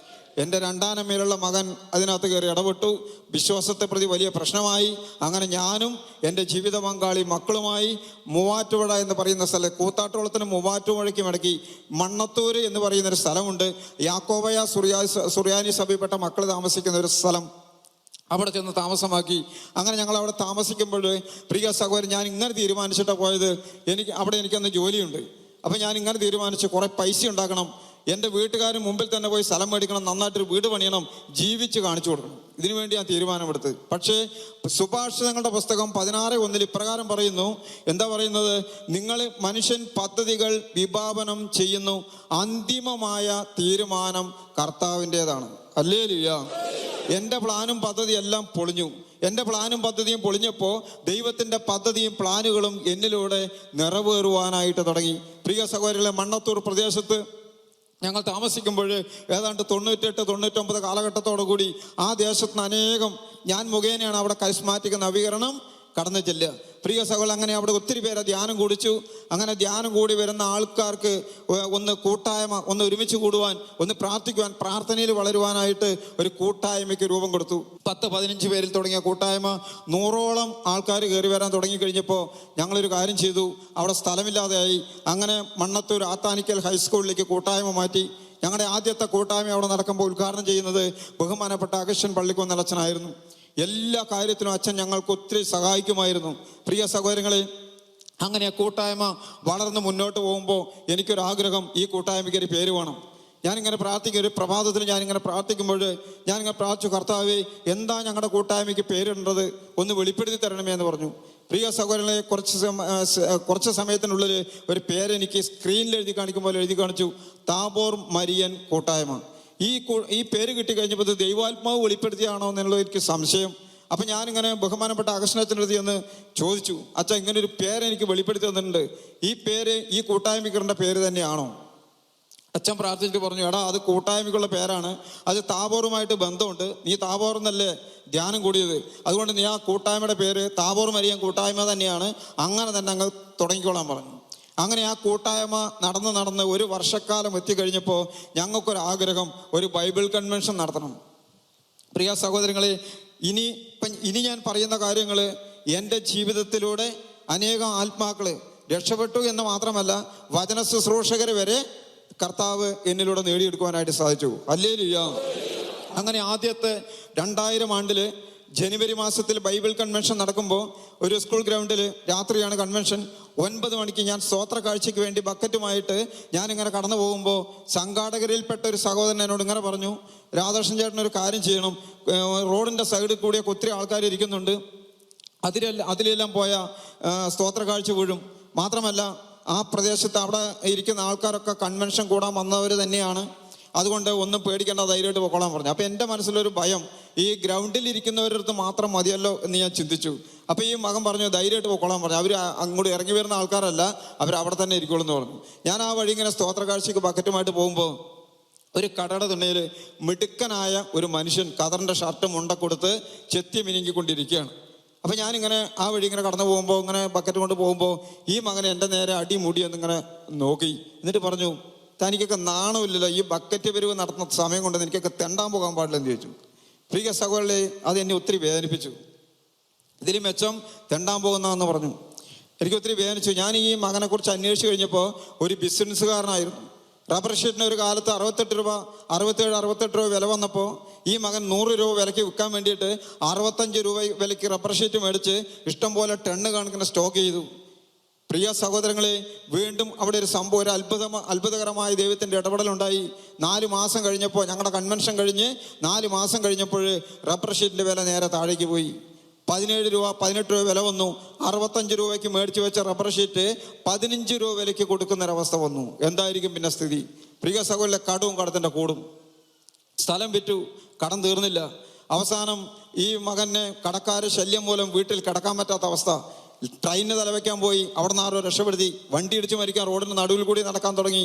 എൻ്റെ രണ്ടാനമ്മയിലുള്ള മകൻ അതിനകത്ത് കയറി ഇടപെട്ടു. വിശ്വാസത്തെ പ്രതി വലിയ പ്രശ്നമായി. അങ്ങനെ ഞാനും എൻ്റെ ജീവിത പങ്കാളി മക്കളുമായി മൂവാറ്റുപുഴ എന്ന് പറയുന്ന സ്ഥലം, കൂത്താട്ടോളത്തിന് മൂവാറ്റുപുഴയ്ക്കും ഇടയ്ക്ക് മണ്ണത്തൂര് എന്ന് പറയുന്നൊരു സ്ഥലമുണ്ട്. യാക്കോബയ സുറിയാനി സഭയിൽപ്പെട്ട മക്കൾ താമസിക്കുന്ന ഒരു സ്ഥലം. അവിടെ ചെന്ന് താമസമാക്കി. അങ്ങനെ ഞങ്ങൾ അവിടെ താമസിക്കുമ്പോൾ പ്രിയ സഹോദരൻ, ഞാൻ ഇങ്ങനെ തീരുമാനിച്ചിട്ടാണ് പോയത്. എനിക്കന്ന് ജോലിയുണ്ട്. അപ്പം ഞാൻ ഇങ്ങനെ തീരുമാനിച്ചു, കുറേ പൈസ ഉണ്ടാക്കണം, എൻ്റെ വീട്ടുകാരും മുമ്പിൽ തന്നെ പോയി സ്ഥലം മേടിക്കണം, നന്നായിട്ടൊരു വീട് പണിയണം, ജീവിച്ച് കാണിച്ചു കൊടുക്കണം. ഇതിനു വേണ്ടി ഞാൻ തീരുമാനമെടുത്ത്. പക്ഷേ സുഭാഷിതങ്ങളുടെ പുസ്തകം 16:1 ഇപ്രകാരം പറയുന്നു. എന്താ പറയുന്നത്? മനുഷ്യൻ പദ്ധതികൾ വിഭാവനം ചെയ്യുന്നു, അന്തിമമായ തീരുമാനം കർത്താവിൻ്റെതാണ്. ഹല്ലേലൂയ. എൻ്റെ പ്ലാനും പദ്ധതിയെല്ലാം പൊളിഞ്ഞു. എൻ്റെ പ്ലാനും പദ്ധതിയും പൊളിഞ്ഞപ്പോൾ ദൈവത്തിൻ്റെ പദ്ധതിയും പ്ലാനുകളും എന്നിലൂടെ നിറവേറുവാനായിട്ട് തുടങ്ങി. പ്രിയ സഹോദരങ്ങളെ, മണ്ണത്തൂർ പ്രദേശത്ത് ഞങ്ങൾ താമസിക്കുമ്പോൾ ഏതാണ്ട് 98-99 കാലഘട്ടത്തോടു കൂടി ആ ദേശത്തിന് അനേകം, ഞാൻ മുഖേനയാണ് അവിടെ കരിസ്മാറ്റിക് നവീകരണം കടന്നു ചെല്ലുക. പ്രിയ സഹോദരൻ, അങ്ങനെ അവിടെ ഒത്തിരി പേരെ ധ്യാനം കൂടിച്ചു. അങ്ങനെ ധ്യാനം കൂടി വരുന്ന ആൾക്കാർക്ക് ഒന്ന് കൂട്ടായ്മ, ഒന്ന് ഒരുമിച്ച് കൂടുവാൻ, ഒന്ന് പ്രാർത്ഥിക്കുവാൻ, പ്രാർത്ഥനയിൽ വളരുവാനായിട്ട് ഒരു കൂട്ടായ്മയ്ക്ക് രൂപം കൊടുത്തു. 10-15 പേരിൽ തുടങ്ങിയ കൂട്ടായ്മ 100ഓളം ആൾക്കാർ കയറി വരാൻ തുടങ്ങിക്കഴിഞ്ഞപ്പോൾ ഞങ്ങളൊരു കാര്യം ചെയ്തു. അവിടെ സ്ഥലമില്ലാതെയായി. അങ്ങനെ മണ്ണത്തൂർ ആത്താനിക്കൽ ഹൈസ്കൂളിലേക്ക് കൂട്ടായ്മ മാറ്റി. ഞങ്ങളുടെ ആദ്യത്തെ കൂട്ടായ്മ അവിടെ നടക്കുമ്പോൾ ഉദ്ഘാടനം ചെയ്യുന്നത് ബഹുമാനപ്പെട്ട അഗസ്റ്റൻ പള്ളിക്കുന്നലച്ചനായിരുന്നു. എല്ലാ കാര്യത്തിലും അച്ഛൻ ഞങ്ങൾക്ക് ഒത്തിരി സഹായിക്കുമായിരുന്നു. പ്രിയ സഹോദരങ്ങളെ, അങ്ങനെ ആ കൂട്ടായ്മ വളർന്ന് മുന്നോട്ട് പോകുമ്പോൾ എനിക്കൊരാഗ്രഹം, ഈ കൂട്ടായ്മയ്ക്ക് ഒരു പേര് വേണം. ഞാനിങ്ങനെ പ്രാർത്ഥിക്കും. ഒരു പ്രഭാതത്തിൽ ഞാനിങ്ങനെ പ്രാർത്ഥിക്കുമ്പോൾ ഞാനിങ്ങനെ പ്രാർത്ഥിച്ചു, കർത്താവേ, എന്താ ഞങ്ങളുടെ കൂട്ടായ്മയ്ക്ക് പേരിടേണ്ടത്, ഒന്ന് വെളിപ്പെടുത്തി തരണമേ എന്ന് പറഞ്ഞു. പ്രിയ സഹോദരങ്ങളെ, കുറച്ച് സമയത്തിനുള്ളിൽ ഒരു പേരെനിക്ക് സ്ക്രീനിൽ എഴുതി കാണിക്കുമ്പോൾ എഴുതി കാണിച്ചു, താബോർ മരിയൻ കൂട്ടായ്മ. ഈ പേര് കിട്ടിക്കഴിഞ്ഞപ്പോൾ ഇത് ദൈവാത്മാവ് വെളിപ്പെടുത്തിയാണോ എന്നുള്ളത് എനിക്ക് സംശയം. അപ്പം ഞാനിങ്ങനെ ബഹുമാനപ്പെട്ട അഗസ്റ്റനത്തിനടുത്ത് എന്ന് ചോദിച്ചു, അച്ഛാ, ഇങ്ങനെ ഒരു പേര് എനിക്ക് വെളിപ്പെടുത്തി തന്നിട്ടുണ്ട്, ഈ പേര് ഈ കൂട്ടായ്മയ്ക്കുള്ള പേര് തന്നെയാണോ? അച്ഛൻ പ്രാർത്ഥിച്ചിട്ട് പറഞ്ഞു, എടാ, അത് കൂട്ടായ്മയ്ക്കുള്ള പേരാണ്, അത് താബോറുമായിട്ട് ബന്ധമുണ്ട്, നീ താബോർ എന്നല്ലേ ധ്യാനം കൂടിയത്, അതുകൊണ്ട് നീ ആ കൂട്ടായ്മയുടെ പേര് താബോർ മരിയൻ കൂട്ടായ്മ തന്നെയാണ്, അങ്ങനെ തന്നെ അങ്ങ് തുടങ്ങിക്കോളാൻ പറഞ്ഞു. അങ്ങനെ ആ കൂട്ടായ്മ നടന്ന് ഒരു വർഷക്കാലം എത്തിക്കഴിഞ്ഞപ്പോൾ ഞങ്ങൾക്കൊരാഗ്രഹം, ഒരു ബൈബിൾ കൺവെൻഷൻ നടത്തണം. പ്രിയ സഹോദരങ്ങളെ, ഇനി ഞാൻ പറയുന്ന കാര്യങ്ങൾ എൻ്റെ ജീവിതത്തിലൂടെ അനേകം ആത്മാക്കൾ രക്ഷപ്പെട്ടു എന്ന് മാത്രമല്ല, വചന ശുശ്രൂഷകർ വരെ കർത്താവ് എന്നിലൂടെ നേടിയെടുക്കുവാനായിട്ട് സാധിച്ചു. ഹല്ലേലൂയ. അങ്ങനെ ആദ്യത്തെ 2000 ആണ്ടിൽ ജനുവരി മാസത്തിൽ ബൈബിൾ കൺവെൻഷൻ നടക്കുമ്പോൾ ഒരു സ്കൂൾ ഗ്രൗണ്ടിൽ രാത്രിയാണ് കൺവെൻഷൻ. 9 മണിക്ക് ഞാൻ സ്തോത്ര കാഴ്ചയ്ക്ക് വേണ്ടി ബക്കറ്റുമായിട്ട് ഞാനിങ്ങനെ കടന്നു പോകുമ്പോൾ സംഘാടകരിൽപ്പെട്ട ഒരു സഹോദരൻ എന്നോട് ഇങ്ങനെ പറഞ്ഞു, രാധാകൃഷ്ണൻ ചേട്ടൻ ഒരു കാര്യം ചെയ്യണം, റോഡിൻ്റെ സൈഡിൽ കൂടിയൊക്കെ ഒത്തിരി ആൾക്കാർ ഇരിക്കുന്നുണ്ട്, അതിലെല്ലാം പോയ സ്തോത്ര കാഴ്ച വീഴും. മാത്രമല്ല, ആ പ്രദേശത്ത് അവിടെ ഇരിക്കുന്ന ആൾക്കാരൊക്കെ കൺവെൻഷൻ കൂടാൻ വന്നവർ തന്നെയാണ്, അതുകൊണ്ട് ഒന്നും പേടിക്കേണ്ട, ധൈര്യമായിട്ട് പൊക്കോളാൻ പറഞ്ഞു. അപ്പോൾ എൻ്റെ മനസ്സിലൊരു ഭയം, ഈ ഗ്രൗണ്ടിൽ ഇരിക്കുന്നവരുടെ അടുത്ത് മാത്രം മതിയല്ലോ എന്ന് ഞാൻ ചിന്തിച്ചു. അപ്പോൾ ഈ മകൻ പറഞ്ഞു, ധൈര്യമായിട്ട് പൊക്കോളാൻ പറഞ്ഞു, അവർ അങ്ങോട്ട് ഇറങ്ങി വരുന്ന ആൾക്കാരല്ല, അവർ അവിടെ തന്നെ ഇരിക്കുള്ളൂ എന്ന് പറഞ്ഞു. ഞാൻ ആ വഴി ഇങ്ങനെ സ്തോത്ര കാഴ്ചയ്ക്ക് ബക്കറ്റുമായിട്ട് പോകുമ്പോൾ ഒരു കടയുടെ തുണയിൽ മിടുക്കനായ ഒരു മനുഷ്യൻ കതറിൻ്റെ ഷർട്ടും മുണ്ട കൊടുത്ത് ചെത്തി മിനുങ്ങിക്കൊണ്ടിരിക്കുകയാണ്. അപ്പം ഞാനിങ്ങനെ ആ വഴി ഇങ്ങനെ കടന്നു പോകുമ്പോൾ, ഇങ്ങനെ ബക്കറ്റ് കൊണ്ട് പോകുമ്പോൾ ഈ മകനെ എൻ്റെ നേരെ അടിമുടി എന്നിങ്ങനെ നോക്കി, എന്നിട്ട് പറഞ്ഞു, തനിക്കൊക്കെ നാണമില്ലല്ലോ, ഈ ബക്കറ്റ് പിരിവ് നടത്തുന്ന സമയം കൊണ്ട് എനിക്കൊക്കെ തെണ്ടാൻ പോകാൻ പാടില്ലെന്ന് ചോദിച്ചു. പ്രിയ സഹോദരങ്ങളെ, അത് എന്നെ ഒത്തിരി വേദനിപ്പിച്ചു. ഇതിൽ മെച്ചം തെണ്ടാൻ പോകുന്നതെന്ന് പറഞ്ഞു. എനിക്ക് ഒത്തിരി വേദനിച്ചു. ഞാൻ ഈ മകനെക്കുറിച്ച് അന്വേഷിച്ച് കഴിഞ്ഞപ്പോൾ ഒരു ബിസിനസ്സുകാരനായിരുന്നു. റബ്ബർ ഷീറ്റിന് ഒരു കാലത്ത് 67 രൂപ വില വന്നപ്പോൾ ഈ മകൻ 100 രൂപ വിലയ്ക്ക് വിൽക്കാൻ വേണ്ടിയിട്ട് 65 രൂപ വിലയ്ക്ക് റബ്ബർ ഷീറ്റ് മേടിച്ച് ഇഷ്ടം പോലെ ടണ്ണ് കണക്കിന് സ്റ്റോക്ക് ചെയ്തു. പ്രിയ സഹോദരങ്ങളെ, വീണ്ടും അവിടെ ഒരു സംഭവം, ഒരു അത്ഭുതകരമായ ദൈവത്തിൻ്റെ ഇടപെടലുണ്ടായി. 4 മാസം കഴിഞ്ഞപ്പോൾ, ഞങ്ങളുടെ കൺവെൻഷൻ കഴിഞ്ഞ് 4 മാസം കഴിഞ്ഞപ്പോൾ റബ്ബർ ഷീറ്റിൻ്റെ വില നേരെ താഴേക്ക് പോയി. 17 രൂപ 18 രൂപ വില വന്നു. 65 രൂപയ്ക്ക് മേടിച്ച് വെച്ച റബ്ബർ ഷീറ്റ് 15 രൂപ വിലയ്ക്ക് കൊടുക്കുന്നൊരവസ്ഥ വന്നു. എന്തായിരിക്കും പിന്നെ സ്ഥിതി? പ്രിയ സഹോദരൻ, കടവും കടത്തിൻ്റെ കൂടും. സ്ഥലം വിറ്റു, കടം തീർന്നില്ല. അവസാനം ഈ മകനെ കടക്കാർ ശല്യം മൂലം വീട്ടിൽ കിടക്കാൻ പറ്റാത്ത അവസ്ഥ. ട്രെയിനിന് തലവയ്ക്കാൻ പോയി, അവിടെ നിന്ന് ആരോ രക്ഷപ്പെടുത്തി. വണ്ടി ഇടിച്ച് മരിക്കാൻ റോഡിന് നടുവിൽ കൂടി നടക്കാൻ തുടങ്ങി.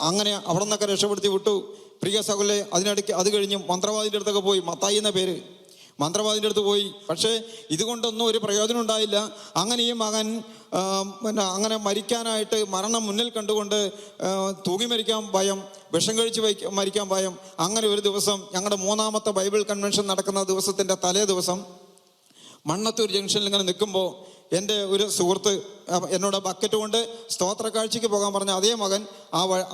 അങ്ങനെ അവിടെ നിന്നൊക്കെ രക്ഷപ്പെടുത്തി വിട്ടു. പ്രിയ സഹോദരൻ, അതിനിടയ്ക്ക് അത് കഴിഞ്ഞ് മന്ത്രവാദിൻ്റെ അടുത്തൊക്കെ പോയി. മത്തായി എന്ന പേര്, മന്ത്രവാദിൻ്റെ അടുത്ത് പോയി. പക്ഷേ ഇതുകൊണ്ടൊന്നും ഒരു പ്രയോജനം ഉണ്ടായില്ല. അങ്ങനെ ഈ മകൻ അങ്ങനെ മരിക്കാനായിട്ട്, മരണം മുന്നിൽ കണ്ടുകൊണ്ട് തൂങ്ങി മരിക്കാൻ ഭയം, വിഷം കഴിച്ച് മരിക്കാൻ ഭയം. അങ്ങനെ ഒരു ദിവസം, ഞങ്ങളുടെ 3ാമത്തെ ബൈബിൾ കൺവെൻഷൻ നടക്കുന്ന ദിവസത്തിൻ്റെ തലേ ദിവസം മണ്ണത്തൂർ ജംഗ്ഷനിൽ ഇങ്ങനെ നിൽക്കുമ്പോൾ എൻ്റെ ഒരു സുഹൃത്ത് എന്നോട് ബക്കറ്റ് കൊണ്ട് സ്തോത്ര കാഴ്ചയ്ക്ക് പോകാൻ പറഞ്ഞ അതേ മകൻ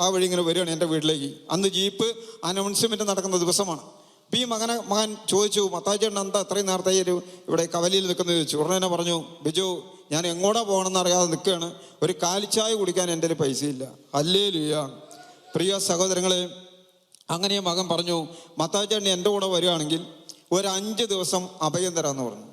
ആ വഴി ഇങ്ങനെ വരികയാണ് എൻ്റെ വീട്ടിലേക്ക്. അന്ന് ജീപ്പ് അനൗൺസ്മെൻറ്റ് നടക്കുന്ന ദിവസമാണ്. അപ്പോൾ ഈ മകൻ ചോദിച്ചു, മത്തായി ചേട്ടൻ എന്താ ഇത്രയും നേരത്തെ ഇവിടെ കവലിയിൽ നിൽക്കുന്നത് ചോദിച്ചു. ഉടനെ തന്നെ പറഞ്ഞു, ബിജു, ഞാൻ എങ്ങോട്ടാ പോകണമെന്ന് അറിയാതെ നിൽക്കുകയാണ്, ഒരു കാലിച്ചായ കുടിക്കാൻ എൻ്റെ കയ്യിൽ പൈസയില്ല. ഹല്ലേലൂയ. പ്രിയ സഹോദരങ്ങളെ, അങ്ങനെ മകൻ പറഞ്ഞു, മത്തായി ചേട്ടൻ എൻ്റെ കൂടെ വരികയാണെങ്കിൽ ഒരു 5 ദിവസം അഭയം തരാമെന്ന് പറഞ്ഞു.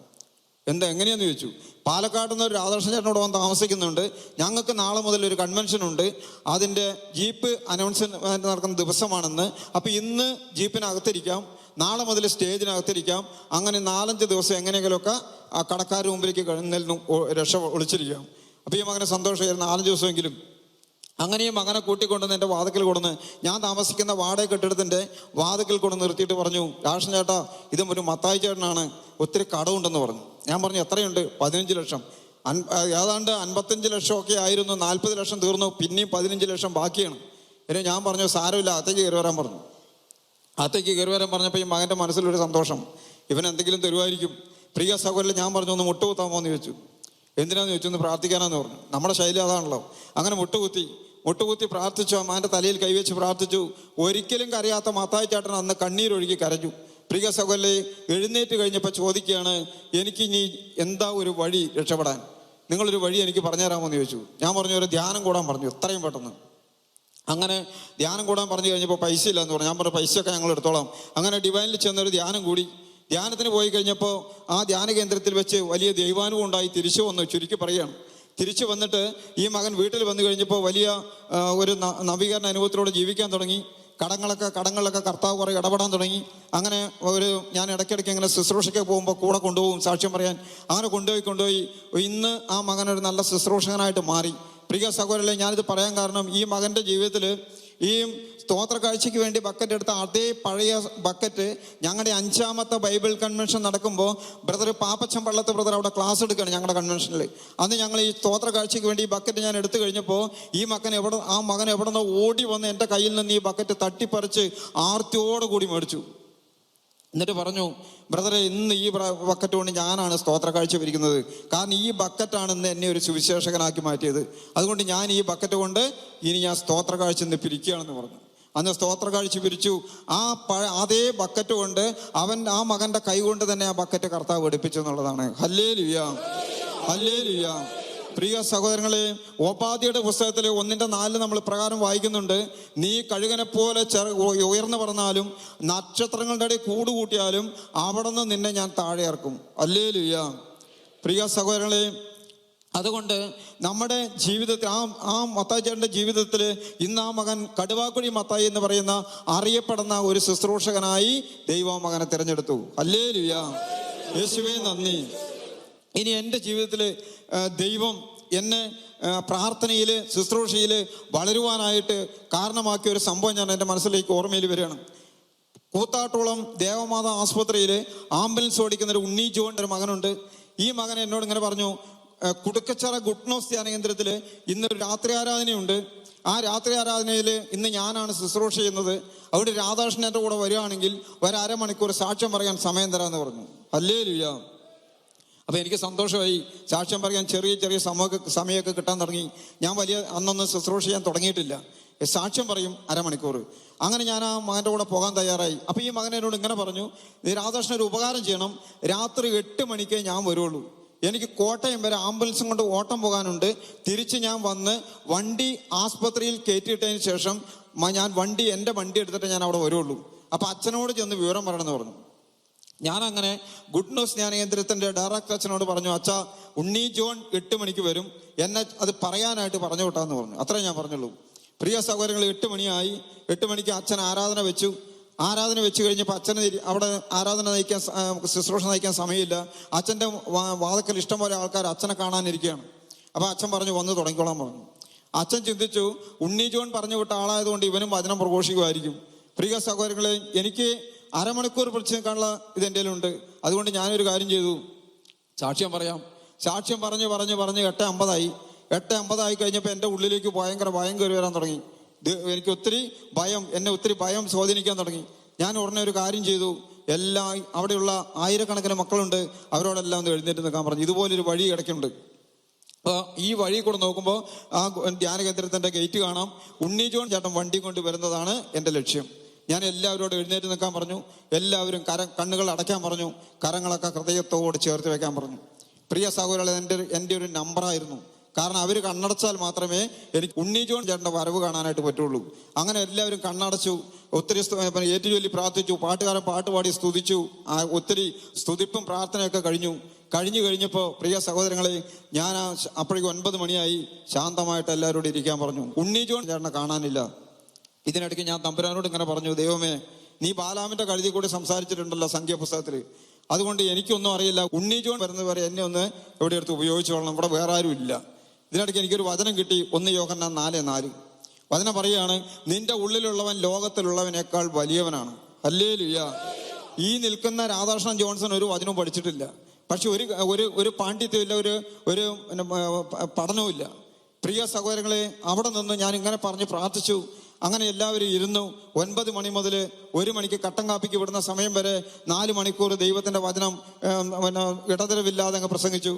എങ്ങനെയാന്ന് ചോദിച്ചു. പാലക്കാട് നിന്ന് ഒരു രാധാകൃഷ്ണൻ ചേട്ടനോട് വന്ന് താമസിക്കുന്നുണ്ട്. ഞങ്ങൾക്ക് നാളെ മുതൽ ഒരു കൺവെൻഷൻ ഉണ്ട്, അതിൻ്റെ ജീപ്പ് അനൗൺസ്മെൻറ്റ് നടക്കുന്ന ദിവസമാണെന്ന്. അപ്പോൾ ഇന്ന് ജീപ്പിനകത്തിരിക്കാം, നാളെ മുതൽ സ്റ്റേജിനകത്തിരിക്കാം. അങ്ങനെ 4-5 ദിവസം എങ്ങനെയെങ്കിലുമൊക്കെ ആ കടക്കാരുടെ മുമ്പിലേക്ക് നിന്നും രക്ഷ ഒളിച്ചിരിക്കാം. അപ്പോൾ ഈ മകനെ സന്തോഷമായിരുന്നു, 4 ദിവസമെങ്കിലും. അങ്ങനെ ഈ മകനെ കൂട്ടിക്കൊണ്ടുവന്ന് എൻ്റെ വാതിക്കൽ കൊണ്ടുവന്ന്, ഞാൻ താമസിക്കുന്ന വാടക കെട്ടിടത്തിൻ്റെ വാതിക്കൽ കൊണ്ട് നിർത്തിയിട്ട് പറഞ്ഞു, രാഷൻ ചേട്ടാ, ഇതും ഒരു മത്തായി ചേട്ടനാണ്, ഒത്തിരി കടമുണ്ടെന്ന് പറഞ്ഞു. ഞാൻ പറഞ്ഞു, എത്രയുണ്ട്? 15 ലക്ഷം. ഏതാണ്ട് 55 ലക്ഷമൊക്കെ ആയിരുന്നു, 40 ലക്ഷം തീർന്നു, പിന്നെയും 15 ലക്ഷം ബാക്കിയാണ്. പിന്നെ ഞാൻ പറഞ്ഞു, സാരമില്ല, അകത്തേക്ക് കയറി വരാൻ പറഞ്ഞു. അകത്തേക്ക് കയറി വരാൻ പറഞ്ഞപ്പോൾ ഈ മകൻ്റെ മനസ്സിലൊരു സന്തോഷം, ഇവൻ എന്തെങ്കിലും തരുമായിരിക്കും. പ്രിയ സഹോദരൻ, ഞാൻ പറഞ്ഞു, ഒന്ന് മുട്ടുകുത്താമോ എന്ന് ചോദിച്ചു. എന്തിനാന്ന് ചോദിച്ചു. ഒന്ന് പ്രാർത്ഥിക്കാനാന്ന് പറഞ്ഞു. നമ്മുടെ ശൈലി അതാണല്ലോ. അങ്ങനെ മുട്ടുകുത്തി മുട്ടുകുത്തി പ്രാർത്ഥിച്ചു, ആ മകൻ്റെ തലയിൽ കൈവച്ച് പ്രാർത്ഥിച്ചു. ഒരിക്കലും കരയാത്ത മത്തായി ചേട്ടൻ അന്ന് കണ്ണീരൊഴുകി കരഞ്ഞു. പ്രിയ സഹോദരനെ, എഴുന്നേറ്റ് കഴിഞ്ഞപ്പോൾ ചോദിക്കുകയാണ്, എനിക്കിനി എന്താ ഒരു വഴി രക്ഷപ്പെടാൻ? നിങ്ങളൊരു വഴി എനിക്ക് പറഞ്ഞുതരാമോ എന്ന് ചോദിച്ചു. ഞാൻ പറഞ്ഞു, ഒരു ധ്യാനം കൂടാൻ പറഞ്ഞു, എത്രയും പെട്ടെന്ന്. അങ്ങനെ ധ്യാനം കൂടാൻ പറഞ്ഞു കഴിഞ്ഞപ്പോൾ പൈസ ഇല്ലയെന്ന് പറഞ്ഞു. ഞാൻ പറഞ്ഞു, പൈസയൊക്കെ ഞങ്ങൾ എടുത്തോളാം. അങ്ങനെ ഡിവൈനിൽ ചെന്നൊരു ധ്യാനം കൂടി. ധ്യാനത്തിന് പോയി കഴിഞ്ഞപ്പോൾ ആ ധ്യാന കേന്ദ്രത്തിൽ വെച്ച് വലിയ ദൈവാനുഭവം ഉണ്ടായി. തിരിച്ചു വന്നു, ചുരുക്കി പറയുകയാണ്. തിരിച്ചു വന്നിട്ട് ഈ മകൻ വീട്ടിൽ വന്നു കഴിഞ്ഞപ്പോൾ വലിയ ഒരു നവീകരണ അനുഭവത്തിലൂടെ ജീവിക്കാൻ തുടങ്ങി. കടങ്ങളിലൊക്കെ കർത്താവ് കുറേ ഇടപെടാൻ തുടങ്ങി. അങ്ങനെ ഞാൻ ഇടയ്ക്കിടയ്ക്ക് ഇങ്ങനെ ശുശ്രൂഷയ്ക്ക് പോകുമ്പോൾ കൂടെ കൊണ്ടുപോകും സാക്ഷ്യം പറയാൻ. അങ്ങനെ കൊണ്ടുപോയി ഇന്ന് ആ മകൻ ഒരു നല്ല ശുശ്രൂഷകനായിട്ട് മാറി. പ്രിയ സഹോദരരെ, ഞാനിത് പറയാൻ കാരണം, ഈ മകൻ്റെ ജീവിതത്തിൽ ഈ സ്തോത്ര കാഴ്ചയ്ക്ക് വേണ്ടി ബക്കറ്റ് എടുത്ത അതേ പഴയ ബക്കറ്റ് ഞങ്ങളുടെ 5ാമത്തെ ബൈബിൾ കൺവെൻഷൻ നടക്കുമ്പോൾ ബ്രദർ പാപ്പച്ചൻ പള്ളത്ത് ബ്രദർ അവിടെ ക്ലാസ് എടുക്കുകയാണ് ഞങ്ങളുടെ കൺവെൻഷനിൽ. അന്ന് ഞങ്ങൾ ഈ സ്തോത്ര കാഴ്ചയ്ക്ക് വേണ്ടി ഈ ബക്കറ്റ് ഞാൻ എടുത്തു കഴിഞ്ഞപ്പോൾ ആ മകൻ എവിടെ നിന്ന് ഓടി വന്ന് എൻ്റെ കയ്യിൽ നിന്ന് ഈ ബക്കറ്റ് തട്ടിപ്പറിച്ച് ആർത്തിയോടുകൂടി മേടിച്ചു. എന്നിട്ട് പറഞ്ഞു, ബ്രദറെ, ഇന്ന് ഈ ബക്കറ്റ് കൊണ്ട് ഞാനാണ് സ്തോത്ര കാഴ്ച പിരിക്കുന്നത്. കാരണം ഈ ബക്കറ്റാണ് ഇന്ന് എന്നെ ഒരു സുവിശേഷകനാക്കി മാറ്റിയത്. അതുകൊണ്ട് ഞാൻ ഈ ബക്കറ്റ് കൊണ്ട് ഇനി ഞാൻ സ്തോത്ര കാഴ്ച ഇന്ന് പിരിക്കുകയാണെന്ന് പറഞ്ഞു. അന്ന് സ്തോത്ര കാഴ്ച പിരിച്ചു. അതേ ബക്കറ്റ് കൊണ്ട് ആ മകൻ്റെ കൈ കൊണ്ട് തന്നെ ആ ബക്കറ്റ് കർത്താവ് എടുപ്പിച്ചു എന്നുള്ളതാണ്. ഹല്ലേലൂയ, ഹല്ലേലൂയ. പ്രിയ സഹോദരങ്ങളെ, ഓപാദ്യയുടെ പുസ്തകത്തിലെ 1:4 നമ്മൾ പ്രകാരം വായിക്കുന്നുണ്ട്, നീ കഴുകനെ പോലെ ഉയർന്നു പറഞ്ഞാലും നക്ഷത്രങ്ങളുടെ ഇടയിൽ കൂടുകൂട്ടിയാലും അവിടെ നിന്ന് നിന്നെ ഞാൻ താഴെ ഇറക്കും. ഹല്ലേലൂയ. പ്രിയ സഹോദരങ്ങളെ, അതുകൊണ്ട് നമ്മുടെ ജീവിതത്തിൽ ആ മത്തായി ചേട്ടൻ്റെ ജീവിതത്തിൽ ഇന്ന് ആ മകൻ കടുവാക്കുഴി മത്തായി എന്ന് പറയുന്ന അറിയപ്പെടുന്ന ഒരു ശുശ്രൂഷകനായി ദൈവം മകനെ തിരഞ്ഞെടുത്തു. ഹല്ലേലൂയ, യേശുവേ നന്ദി. ഇനി എൻ്റെ ജീവിതത്തിൽ ദൈവം എന്നെ പ്രാർത്ഥനയിൽ ശുശ്രൂഷയിൽ വളരുവാനായിട്ട് കാരണമാക്കിയ ഒരു സംഭവം ഞാൻ എൻ്റെ മനസ്സിലേക്ക് ഓർമ്മയിൽ വരികയാണ്. കൂത്താട്ടോളം ദേവമാതാ ആസ്പത്രിയിൽ ആംബുലൻസ് ഓടിക്കുന്നൊരു ഉണ്ണി ജോൺ ഒരു മകനുണ്ട്. ഈ മകൻ എന്നോട് ഇങ്ങനെ പറഞ്ഞു, കുടുക്കച്ചിറ ഗുഡ്നോസ് ധ്യാന കേന്ദ്രത്തിൽ ഇന്നൊരു രാത്രി ആരാധനയുണ്ട്. ആ രാത്രി ആരാധനയിൽ ഇന്ന് ഞാനാണ് ശുശ്രൂഷ ചെയ്യുന്നത്. അവിടെ രാധാകൃഷ്ണൻ എൻ്റെ കൂടെ വരികയാണെങ്കിൽ ഒരു അരമണിക്കൂർ സാക്ഷ്യം പറയാൻ സമയം തരാമെന്ന് പറഞ്ഞു. ഹല്ലേലൂയ. അപ്പോൾ എനിക്ക് സന്തോഷമായി. സാക്ഷ്യം പറയാൻ ചെറിയ സമയമൊക്കെ കിട്ടാൻ തുടങ്ങി. ഞാൻ അന്നൊന്നും ശുശ്രൂഷ ചെയ്യാൻ തുടങ്ങിയിട്ടില്ല. സാക്ഷ്യം പറയും അരമണിക്കൂർ. അങ്ങനെ ഞാൻ ആ മകൻ്റെ കൂടെ പോകാൻ തയ്യാറായി. അപ്പോൾ ഈ മകൻ എന്നോട് ഇങ്ങനെ പറഞ്ഞു, രാധാകൃഷ്ണൻ ഒരു ഉപകാരം ചെയ്യണം, രാത്രി 8 മണിക്കേ ഞാൻ വരുള്ളൂ. എനിക്ക് കോട്ടയം വരെ ആംബുലൻസും കൊണ്ട് ഓട്ടം പോകാനുണ്ട്. തിരിച്ച് ഞാൻ വന്ന് വണ്ടി ആസ്പത്രിയിൽ കയറ്റിയിട്ടതിന് ശേഷം എൻ്റെ വണ്ടി എടുത്തിട്ട് ഞാൻ അവിടെ വരുള്ളൂ. അപ്പോൾ അച്ഛനോട് ചെന്ന് വിവരം പറയണമെന്ന് പറഞ്ഞു. ഞാനങ്ങനെ ഗുഡ് ന്യൂസ് ധ്യാന കേന്ദ്രത്തിൻ്റെ ഡയറക്ടർ അച്ഛനോട് പറഞ്ഞു, അച്ഛാ, ഉണ്ണി ജോൺ 8 മണിക്ക് വരും, എന്നെ അത് പറയാനായിട്ട് പറഞ്ഞു വിട്ടാന്ന് പറഞ്ഞു. അത്രേ ഞാൻ പറഞ്ഞുള്ളൂ. പ്രിയ സഹോദരങ്ങൾ, 8 മണിയായി. 8 മണിക്ക് അച്ഛൻ ആരാധന വെച്ചു. ആരാധന വെച്ച് കഴിഞ്ഞപ്പോൾ അച്ഛന് അവിടെ ശുശ്രൂഷ നയിക്കാൻ സമയമില്ല. അച്ഛൻ്റെ വാതക്കൽ ഇഷ്ടംപോലെ ആൾക്കാർ അച്ഛനെ കാണാനിരിക്കുകയാണ്. അപ്പോൾ അച്ഛൻ പറഞ്ഞു, വന്ന് തുടങ്ങിക്കോളാൻ പറഞ്ഞു. അച്ഛൻ ചിന്തിച്ചു, ഉണ്ണി ജോൺ പറഞ്ഞു വിട്ട ആളായതുകൊണ്ട് ഇവനും വചനം പ്രഘോഷിക്കുമായിരിക്കും. പ്രിയ സഹോദരങ്ങളെ, എനിക്ക് അരമണിക്കൂർ പിടിച്ച് നിൽക്കാനുള്ള ഇത് എൻ്റെ കയ്യിലുണ്ട്. അതുകൊണ്ട് ഞാനൊരു കാര്യം ചെയ്തു, സാക്ഷ്യം പറയാം. സാക്ഷ്യം പറഞ്ഞ് 8:50 8:50 കഴിഞ്ഞപ്പോൾ എൻ്റെ ഉള്ളിലേക്ക് ഭയങ്കര ഭയം കയറി വരാൻ തുടങ്ങി. എനിക്ക് എന്നെ ഒത്തിരി ഭയം സ്വാധീനിക്കാൻ തുടങ്ങി. ഞാൻ ഉടനെ ഒരു കാര്യം ചെയ്തു. അവിടെയുള്ള ആയിരക്കണക്കിന് മക്കളുണ്ട്, അവരോടെല്ലാം ഒന്ന് എഴുന്നേറ്റ് നിൽക്കാൻ പറഞ്ഞു. ഇതുപോലൊരു വഴി കിടക്കുന്നുണ്ട്. അപ്പോൾ ഈ വഴി കൂടെ നോക്കുമ്പോൾ ആ ധ്യാന കേന്ദ്രത്തിൻ്റെ ഗേറ്റ് കാണാം. ഉണ്ണി ജോൺ ചേട്ടൻ വണ്ടി കൊണ്ട് വരുന്നതാണ് എൻ്റെ ലക്ഷ്യം. ഞാൻ എല്ലാവരോടും എഴുന്നേറ്റ് നിൽക്കാൻ പറഞ്ഞു. എല്ലാവരും കണ്ണുകൾ അടയ്ക്കാൻ പറഞ്ഞു. കരങ്ങളൊക്കെ ഹൃദയത്തോട് ചേർത്ത് വെക്കാൻ പറഞ്ഞു. പ്രിയ സഹോദരങ്ങളെ, എൻ്റെ ഒരു നമ്പറായിരുന്നു. കാരണം അവർ കണ്ണടച്ചാൽ മാത്രമേ എനിക്ക് ഉണ്ണി ജോൺ ചേട്ടൻ്റെ വരവ് കാണാനായിട്ട് പറ്റുള്ളൂ. അങ്ങനെ എല്ലാവരും കണ്ണടച്ചു. ഒത്തിരി ഏറ്റുചൊല്ലി പ്രാർത്ഥിച്ചു. പാട്ടുകാരൻ പാട്ടുപാടി സ്തുതിച്ചു. ഒത്തിരി സ്തുതിപ്പും പ്രാർത്ഥനയൊക്കെ കഴിഞ്ഞപ്പോൾ പ്രിയ സഹോദരങ്ങളെ, ഞാൻ അപ്പോഴേക്കും 9 മണിയായി. ശാന്തമായിട്ട് എല്ലാവരോടും ഇരിക്കാൻ പറഞ്ഞു. ഉണ്ണി ജോൺ ചേട്ടനെ കാണാനില്ല. ഇതിനിടയ്ക്ക് ഞാൻ തമ്പുരാനോട് ഇങ്ങനെ പറഞ്ഞു, ദൈവമേ, നീ ബാലാമിൻ്റെ കഴുതി കൂടി സംസാരിച്ചിട്ടുണ്ടല്ലോ സംഖ്യാപുസ്തകത്തിൽ, അതുകൊണ്ട് എനിക്കൊന്നും അറിയില്ല. ഉണ്ണി ജോൺ വരുന്നത് വരെ എന്നെ ഒന്ന് എവിടെ എടുത്ത് ഉപയോഗിച്ചോളണം, ഇവിടെ വേറെ ആരും ഇല്ല. ഇതിനിടയ്ക്ക് എനിക്കൊരു വചനം കിട്ടി. 1 യോഹന്നാൻ 4:4 വചനം പറയുകയാണ്, നിന്റെ ഉള്ളിലുള്ളവൻ ലോകത്തിലുള്ളവനേക്കാൾ വലിയവനാണ്. ഹല്ലേലൂയ. ഈ നിൽക്കുന്ന രാധാകൃഷ്ണൻ ജോൺസൺ ഒരു വചനവും പഠിച്ചിട്ടില്ല. പക്ഷെ ഒരു പാണ്ഡിത്യമില്ല, ഒരു പഠനവുമില്ല. പ്രിയ സഹോദരങ്ങളെ, അവിടെ നിന്ന് ഞാൻ ഇങ്ങനെ പറഞ്ഞ് പ്രാർത്ഥിച്ചു. അങ്ങനെ എല്ലാവരും ഇരുന്നു. 9 മണി മുതൽ 1 മണിക്ക് കട്ടൻ കാപ്പിക്ക് വിടുന്ന സമയം വരെ 4 മണിക്കൂർ ദൈവത്തിൻ്റെ വചനം ഇടതരവില്ലാതെ അങ്ങ് പ്രസംഗിച്ചു.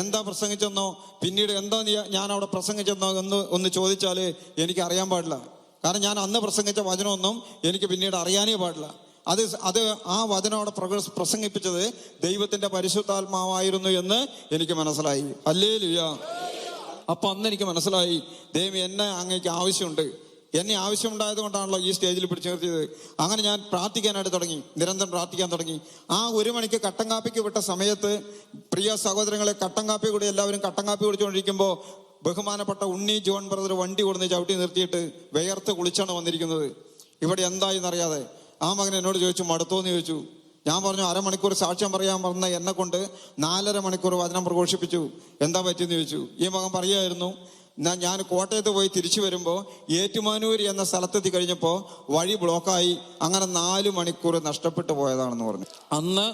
എന്താ പ്രസംഗിച്ചെന്നോ പിന്നീട് എന്താ ഞാൻ അവിടെ പ്രസംഗിച്ചെന്നോ ഒന്ന് ചോദിച്ചാൽ എനിക്ക് അറിയാൻ പാടില്ല. കാരണം ഞാൻ അന്ന് പ്രസംഗിച്ച വചനമൊന്നും എനിക്ക് പിന്നീട് അറിയാനേ പാടില്ല. അത് ആ വചനം അവിടെ പ്രസംഗിപ്പിച്ചത് ദൈവത്തിന്റെ പരിശുദ്ധാത്മാവായിരുന്നു എന്ന് എനിക്ക് മനസ്സിലായി. ഹല്ലേലൂയ. അപ്പൊ അന്ന് എനിക്ക് മനസ്സിലായി, ദൈവം എന്നെ അങ്ങേക്ക് ആവശ്യമുണ്ട്. എന്നെ ആവശ്യമുണ്ടായത് കൊണ്ടാണല്ലോ ഈ സ്റ്റേജിൽ പിടിച്ചു നിർത്തിയത്. അങ്ങനെ ഞാൻ പ്രാർത്ഥിക്കാനായിട്ട് തുടങ്ങി, നിരന്തരം പ്രാർത്ഥിക്കാൻ തുടങ്ങി. ആ 1 മണിക്ക് കട്ടൻ കാപ്പിക്ക് വിട്ട സമയത്ത്, പ്രിയ സഹോദരങ്ങളെ, കട്ടൻ കാപ്പി കൂടി എല്ലാവരും കട്ടൻ കാപ്പി കുടിച്ചുകൊണ്ടിരിക്കുമ്പോൾ ബഹുമാനപ്പെട്ട ഉണ്ണി ജോൺ ബ്രദർ വണ്ടി കൊടുന്ന് ചവിട്ടി നിർത്തിയിട്ട് വിയർത്ത് കുളിച്ചാണ് വന്നിരിക്കുന്നത്. ഇവിടെ എന്തായെന്നറിയാതെ ആ മകൻ എന്നോട് ചോദിച്ചു, മടുത്തോന്ന് ചോദിച്ചു. ഞാൻ പറഞ്ഞു, 1/2 മണിക്കൂർ സാക്ഷ്യം പറയാൻ പറഞ്ഞ എന്നെ കൊണ്ട് 4.5 മണിക്കൂർ വചനം പ്രഘോഷിപ്പിച്ചു, എന്താ പറ്റിയെന്ന് ചോദിച്ചു. ഈ മകൻ പറയുമായിരുന്നു, ഞാൻ കോട്ടയത്ത് പോയി തിരിച്ചു വരുമ്പോൾ ഏറ്റുമാനൂർ എന്ന സ്ഥലത്തെത്തി കഴിഞ്ഞപ്പോൾ വഴി ബ്ലോക്കായി, അങ്ങനെ 4 മണിക്കൂർ നഷ്ടപ്പെട്ടു പോയതാണെന്ന് പറഞ്ഞു. അന്ന്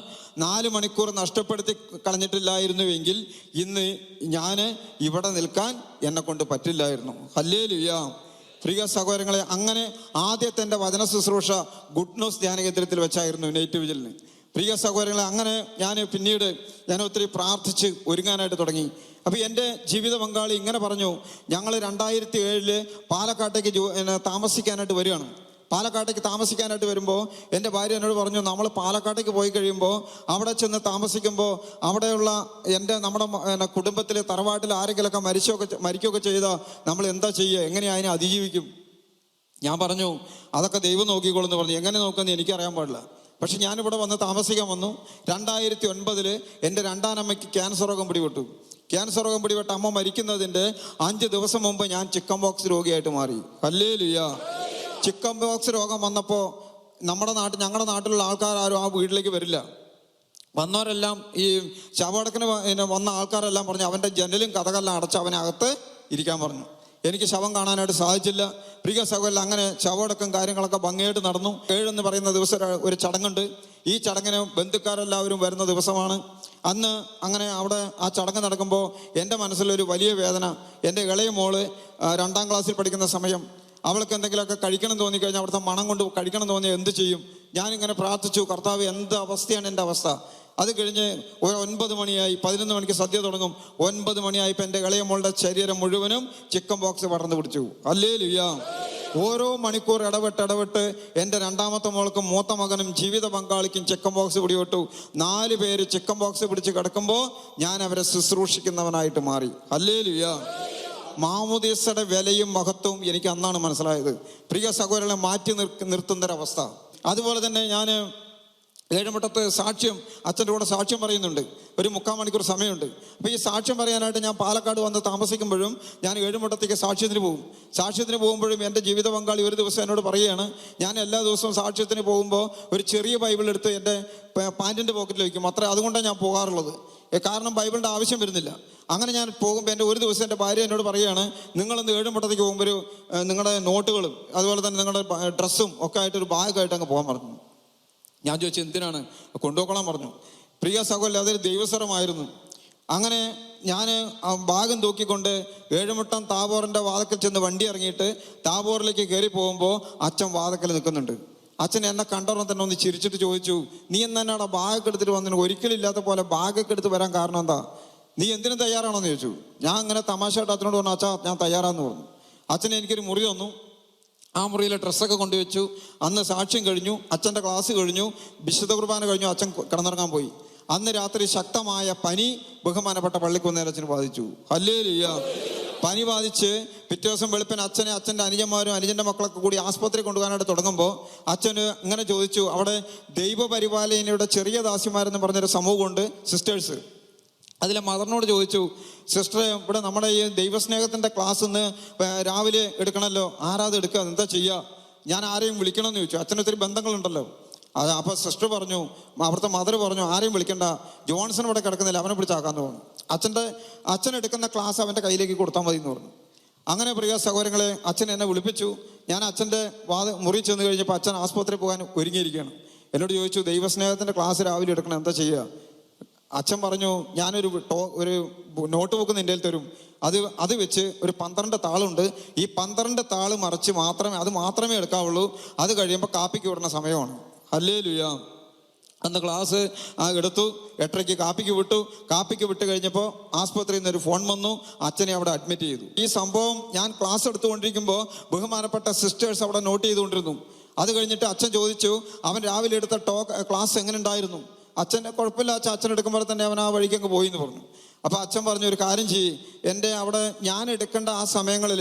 4 മണിക്കൂർ നഷ്ടപ്പെടുത്തി കളഞ്ഞിട്ടില്ലായിരുന്നുവെങ്കിൽ ഇന്ന് ഞാൻ ഇവിടെ നിൽക്കാൻ എന്നെ കൊണ്ട് പറ്റില്ലായിരുന്നു. ഹല്ലേലൂയ. പ്രിയ സഹോദരങ്ങളെ, അങ്ങനെ ആദ്യത്തെ എൻ്റെ വചന ശുശ്രൂഷ ഗുഡ് ന്യൂസ് ധ്യാന കേന്ദ്രത്തിൽ വെച്ചായിരുന്നു, നൈറ്റ് വിജിലിന്. പ്രിയ സഹോദരങ്ങളെ, അങ്ങനെ ഞാൻ ഒത്തിരി പ്രാർത്ഥിച്ച് ഒരുങ്ങാനായിട്ട് തുടങ്ങി. അപ്പോൾ എൻ്റെ ജീവിത പങ്കാളി ഇങ്ങനെ പറഞ്ഞു, ഞങ്ങൾ 2007 പാലക്കാട്ടേക്ക് താമസിക്കാനായിട്ട് വരികയാണ്. പാലക്കാട്ടേക്ക് താമസിക്കാനായിട്ട് വരുമ്പോൾ എൻ്റെ ഭാര്യ എന്നോട് പറഞ്ഞു, നമ്മൾ പാലക്കാട്ടേക്ക് പോയി കഴിയുമ്പോൾ അവിടെ ചെന്ന് താമസിക്കുമ്പോൾ അവിടെയുള്ള നമ്മുടെ കുടുംബത്തിലെ തറവാട്ടിൽ ആരെങ്കിലുമൊക്കെ മരിക്കുകയൊക്കെ ചെയ്താൽ നമ്മൾ എന്താ ചെയ്യുക, എങ്ങനെയാണ് അതിനെ അതിജീവിക്കും? ഞാൻ പറഞ്ഞു, അതൊക്കെ ദൈവം നോക്കിക്കോളെന്ന് പറഞ്ഞു. എങ്ങനെ നോക്കുമെന്ന് എനിക്കറിയാൻ പാടില്ല. പക്ഷെ ഞാനിവിടെ വന്ന് താമസിക്കാൻ വന്നു. 2009 എൻ്റെ 2ാം അമ്മയ്ക്ക് ക്യാൻസർ രോഗം പിടിപെട്ടു. ക്യാൻസർ രോഗം പിടിപെട്ട അമ്മ മരിക്കുന്നതിൻ്റെ 5 ദിവസം മുമ്പ് ഞാൻ ചിക്കൻ ബോക്സ് രോഗിയായിട്ട് മാറി. ഹല്ലേലൂയ. ചിക്കൻ ബോക്സ് രോഗം വന്നപ്പോൾ ഞങ്ങളുടെ നാട്ടിലുള്ള ആൾക്കാരും ആ വീട്ടിലേക്ക് വരില്ല. വന്നവരെല്ലാം ഈ ശവടക്കിന് വന്ന ആൾക്കാരെല്ലാം പറഞ്ഞു, അവൻ്റെ ജനലും കഥകളെല്ലാം അടച്ച് അവനകത്ത് ഇരിക്കാൻ പറഞ്ഞു. എനിക്ക് ശവം കാണാനായിട്ട് സാധിച്ചില്ല. പ്രിയ സഹോദരൻ, അങ്ങനെ ശവടക്കം കാര്യങ്ങളൊക്കെ ഭംഗിയായിട്ട് നടന്നു. 7 എന്ന് പറയുന്ന ദിവസം ഒരു ചടങ്ങുണ്ട്. ഈ ചടങ്ങിന് ബന്ധുക്കാരെല്ലാവരും വരുന്ന ദിവസമാണ്. അന്ന് അങ്ങനെ അവിടെ ആ ചടങ്ങ് നടക്കുമ്പോൾ എൻ്റെ മനസ്സിലൊരു വലിയ വേദന. എൻ്റെ ഇളയ മോള് 2ാം ക്ലാസ്സിൽ പഠിക്കുന്ന സമയം. അവൾക്ക് എന്തെങ്കിലുമൊക്കെ കഴിക്കണം തോന്നിക്കഴിഞ്ഞാൽ അവിടുത്തെ മണം കൊണ്ട് കഴിക്കണം തോന്നിയാൽ എന്ത് ചെയ്യും? ഞാനിങ്ങനെ പ്രാർത്ഥിച്ചു, കർത്താവ്, എന്ത് അവസ്ഥയാണ് എൻ്റെ അവസ്ഥ? അത് കഴിഞ്ഞ് 9 മണിയായി. 11 മണിക്ക് സദ്യ തുടങ്ങും. 9 മണിയായപ്പോൾ എൻ്റെ ഇളയ മോളുടെ ശരീരം മുഴുവനും ചിക്കൻ ബോക്സ് പടർന്നു പിടിച്ചു. ഹല്ലേലൂയ. ഓരോ മണിക്കൂർ ഇടവിട്ട് എൻ്റെ 2ാമത്തെ മോൾക്കും 3ാമത്തെ മകനും ജീവിത പങ്കാളിക്കും ചിക്കൻ ബോക്സ് പിടിപെട്ടു. 4 പേര് ചിക്കൻ ബോക്സ് പിടിച്ച് കിടക്കുമ്പോൾ ഞാൻ അവരെ ശുശ്രൂഷിക്കുന്നവനായിട്ട് മാറി. ഹല്ലേലൂയ. മാമോദീസയുടെ വിലയും മഹത്വവും എനിക്ക് അന്നാണ് മനസ്സിലായത്. പ്രിയ സഹോദരങ്ങളെ, മാറ്റി നിർത്തുന്നൊരവസ്ഥ. അതുപോലെ തന്നെ ഞാൻ ഏഴുമുട്ടത്ത് അച്ഛൻ്റെ കൂടെ സാക്ഷ്യം പറയുന്നുണ്ട്. ഒരു 3/4 മണിക്കൂർ സമയമുണ്ട്. അപ്പോൾ ഈ സാക്ഷ്യം പറയാനായിട്ട് ഞാൻ പാലക്കാട് വന്ന് താമസിക്കുമ്പോഴും ഞാൻ ഏഴുമുട്ടത്തേക്ക് സാക്ഷ്യത്തിന് പോകുമ്പോഴും എൻ്റെ ജീവിത പങ്കാളി ഒരു ദിവസം എന്നോട് പറയുകയാണ്, ഞാൻ എല്ലാ ദിവസവും സാക്ഷ്യത്തിന് പോകുമ്പോൾ ഒരു ചെറിയ ബൈബിൾ എടുത്ത് എൻ്റെ പാൻറ്റിൻ്റെ പോക്കറ്റിൽ വയ്ക്കും. അതുകൊണ്ടാണ് ഞാൻ പോകാറുള്ളത്. കാരണം ബൈബിളിൻ്റെ ആവശ്യം വരുന്നില്ല. അങ്ങനെ ഞാൻ പോകുമ്പോൾ ഒരു ദിവസം എൻ്റെ ഭാര്യ എന്നോട് പറയുകയാണ്, നിങ്ങളൊന്ന് ഏഴുമുട്ടത്തേക്ക് പോകുമ്പോൾ നിങ്ങളുടെ നോട്ടുകളും അതുപോലെ തന്നെ നിങ്ങളുടെ ഡ്രസ്സും ഒക്കെ ആയിട്ടൊരു ബാഗായിട്ട് അങ്ങ് പോകാൻ പറഞ്ഞു. ഞാൻ ചോദിച്ചു, എന്തിനാണ്? കൊണ്ടുപോകണം പറഞ്ഞു. പ്രിയ സഹോദരൻ, അതൊരു ദൈവസ്വരമായിരുന്നു. അങ്ങനെ ഞാൻ ആ ബാഗും തൂക്കിക്കൊണ്ട് ഏഴുമുട്ടം താബോറിൻ്റെ വാതക്കൽ ചെന്ന് വണ്ടി ഇറങ്ങിയിട്ട് താബോറിലേക്ക് കയറി പോകുമ്പോൾ അച്ഛൻ വാതക്കൽ നിൽക്കുന്നുണ്ട്. അച്ഛൻ എന്നെ കണ്ടോളം തന്നെ ഒന്ന് ചിരിച്ചിട്ട് ചോദിച്ചു, നീ എന്നാണ് ബാഗൊക്കെ എടുത്തിട്ട് വന്നിട്ട്? ഒരിക്കലും ഇല്ലാത്ത പോലെ ബാഗൊക്കെ എടുത്ത് വരാൻ കാരണം എന്താ? നീ എന്തിനും തയ്യാറാണോന്ന് ചോദിച്ചു. ഞാൻ അങ്ങനെ തമാശയായിട്ട് അച്ഛനോട് പറഞ്ഞു, അച്ഛാ ഞാൻ തയ്യാറാന്ന് പറഞ്ഞു. അച്ഛനെ എനിക്കൊരു മുറി തന്നു. ആ മുറിയിലെ ഡ്രസ്സൊക്കെ കൊണ്ടുവച്ചു. അന്ന് സാക്ഷ്യം കഴിഞ്ഞു, അച്ഛൻ്റെ ക്ലാസ് കഴിഞ്ഞു, വിശുദ്ധ കുർബാന കഴിഞ്ഞു, അച്ഛൻ കിടന്നിറങ്ങാൻ പോയി. അന്ന് രാത്രി ശക്തമായ പനി ബഹുമാനപ്പെട്ട പള്ളിക്കുന്നേലച്ഛന് ബാധിച്ചു. ഹല്ലേലൂയ. പനി ബാധിച്ച് പിറ്റേ ദിവസം വെളുപ്പിന് അച്ഛനെ അച്ഛൻ്റെ അനുജന്മാരും അനുജൻ്റെ മക്കളൊക്കെ കൂടി ആസ്പത്രി കൊണ്ടുപോകാനായിട്ട് തുടങ്ങുമ്പോൾ അച്ഛന് ഇങ്ങനെ ചോദിച്ചു, അവിടെ ദൈവപരിപാലനയുടെ ചെറിയ ദാസിമാരെന്ന് പറഞ്ഞൊരു സമൂഹമുണ്ട്, സിസ്റ്റേഴ്സ്. അതിലെ മദറിനോട് ചോദിച്ചു, സിസ്റ്ററെ, ഇവിടെ നമ്മുടെ ഈ ദൈവസ്നേഹത്തിൻ്റെ ക്ലാസ് ഇന്ന് രാവിലെ എടുക്കണമല്ലോ, ആരാത് എടുക്കുക, എന്താ ചെയ്യുക? ഞാൻ ആരെയും വിളിക്കണമെന്ന് ചോദിച്ചു. അച്ഛന് ഒത്തിരി ബന്ധങ്ങളുണ്ടല്ലോ. അപ്പോൾ സിസ്റ്റർ പറഞ്ഞു, അവിടുത്തെ മദർ പറഞ്ഞു, ആരെയും വിളിക്കണ്ട, ജോൺസൺ ഇവിടെ കിടക്കുന്നില്ല, അവനെ പിടിച്ചാക്കാന്ന് പറഞ്ഞു. അച്ഛൻ എടുക്കുന്ന ക്ലാസ് അവൻ്റെ കയ്യിലേക്ക് കൊടുത്താൽ മതി എന്ന് പറഞ്ഞു. അങ്ങനെ പ്രിയ സഹോദരങ്ങളെ, അച്ഛൻ എന്നെ വിളിപ്പിച്ചു. ഞാൻ അച്ഛൻ്റെ മുറി ചെന്ന് കഴിഞ്ഞപ്പോൾ അച്ഛൻ ആസ്പത്രിയിൽ പോകാൻ ഒരുങ്ങിയിരിക്കുകയാണ്. എന്നോട് ചോദിച്ചു, ദൈവസ്നേഹത്തിൻ്റെ ക്ലാസ് രാവിലെ എടുക്കണം, എന്താ ചെയ്യുക? അച്ഛൻ പറഞ്ഞു, ഞാനൊരു നോട്ട് ബുക്ക് നിൻ്റെ തരും, അത് വെച്ച് ഒരു 12 താളുണ്ട്, ഈ 12 താള് മറിച്ച് മാത്രമേ എടുക്കാവുള്ളൂ. അത് കഴിയുമ്പോൾ കാപ്പിക്ക് വിടുന്ന സമയമാണ്. ഹല്ലേലൂയ. അന്ന് ക്ലാസ് എടുത്തു. 8:30 കാപ്പിക്ക് വിട്ട് കഴിഞ്ഞപ്പോൾ ആസ്പത്രിയിൽ നിന്ന് ഒരു ഫോൺ വന്നു. അച്ഛനെ അവിടെ അഡ്മിറ്റ് ചെയ്തു. ഈ സംഭവം ഞാൻ ക്ലാസ് എടുത്തുകൊണ്ടിരിക്കുമ്പോൾ ബഹുമാനപ്പെട്ട സിസ്റ്റേഴ്സ് അവിടെ നോട്ട് ചെയ്തുകൊണ്ടിരുന്നു. അത് കഴിഞ്ഞിട്ട് അച്ഛൻ ചോദിച്ചു, അവൻ രാവിലെ എടുത്ത ക്ലാസ് എങ്ങനെ ഉണ്ടായിരുന്നു? അച്ഛനെ കുഴപ്പമില്ല അച്ഛൻ, അച്ഛൻ എടുക്കുമ്പോൾ തന്നെ അവൻ ആ വഴിക്ക് അങ്ങ് പോയി എന്ന് പറഞ്ഞു. അപ്പോൾ അച്ഛൻ പറഞ്ഞു, ഒരു കാര്യം ചെയ്യ്, എൻ്റെ അവിടെ ഞാൻ എടുക്കേണ്ട ആ സമയങ്ങളിൽ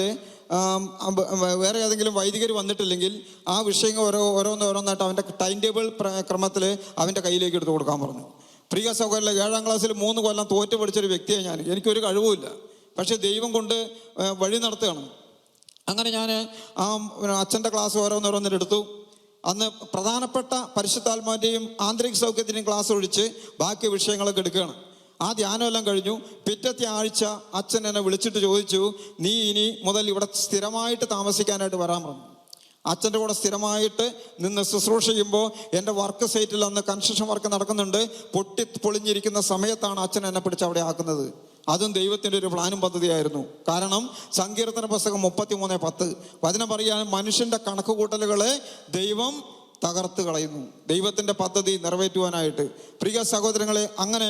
വേറെ ഏതെങ്കിലും വൈദികർ വന്നിട്ടില്ലെങ്കിൽ ആ വിഷയങ്ങൾ ഓരോന്നായിട്ട് അവൻ്റെ ടൈം ടേബിൾ ക്രമത്തിൽ അവൻ്റെ കയ്യിലേക്ക് എടുത്ത് കൊടുക്കാൻ പറഞ്ഞു. പ്രിയ സഹോദരൻ, 7ാം ക്ലാസ്സിൽ 3 കൊല്ലം തോറ്റ് പഠിച്ചൊരു വ്യക്തിയാണ് ഞാൻ. എനിക്കൊരു കഴിവുമില്ല, പക്ഷെ ദൈവം കൊണ്ട് വഴി നടത്തുകയാണ്. അങ്ങനെ ഞാൻ അച്ഛൻ്റെ ക്ലാസ് ഓരോന്നെടുത്തു. അന്ന് പ്രധാനപ്പെട്ട പരിശുദ്ധാത്മാവിൻ്റെയും ആന്തരിക സൗഖ്യത്തിൻ്റെയും ക്ലാസ് ഒഴിച്ച് ബാക്കി വിഷയങ്ങളൊക്കെ എടുക്കുകയാണ്. ആ ധ്യാനമെല്ലാം കഴിഞ്ഞു. പിറ്റത്തെ ആഴ്ച അച്ഛൻ എന്നെ വിളിച്ചിട്ട് ചോദിച്ചു, നീ ഇനി മുതൽ ഇവിടെ സ്ഥിരമായിട്ട് താമസിക്കാനായിട്ട് വരാൻ പറഞ്ഞു. അച്ഛൻ്റെ കൂടെ സ്ഥിരമായിട്ട് നിന്ന് ശുശ്രൂഷ ചെയ്യുമ്പോൾ എൻ്റെ വർക്ക് സൈറ്റിൽ അന്ന് കൺസ്ട്രക്ഷൻ വർക്ക് നടക്കുന്നുണ്ട്. പൊളിഞ്ഞിരിക്കുന്ന സമയത്താണ് അച്ഛൻ എന്നെ പിടിച്ച് അവിടെ ആക്കുന്നത്. അതും ദൈവത്തിൻ്റെ ഒരു പ്ലാനും പദ്ധതിയായിരുന്നു. കാരണം സങ്കീർത്തന പുസ്തകം 33:10 വചനം പറയാൻ, മനുഷ്യൻ്റെ കണക്കുകൂട്ടലുകളെ ദൈവം തകർത്ത് കളയുന്നു, ദൈവത്തിൻ്റെ പദ്ധതി നിറവേറ്റുവാനായിട്ട്. പ്രിയ സഹോദരങ്ങളെ, അങ്ങനെ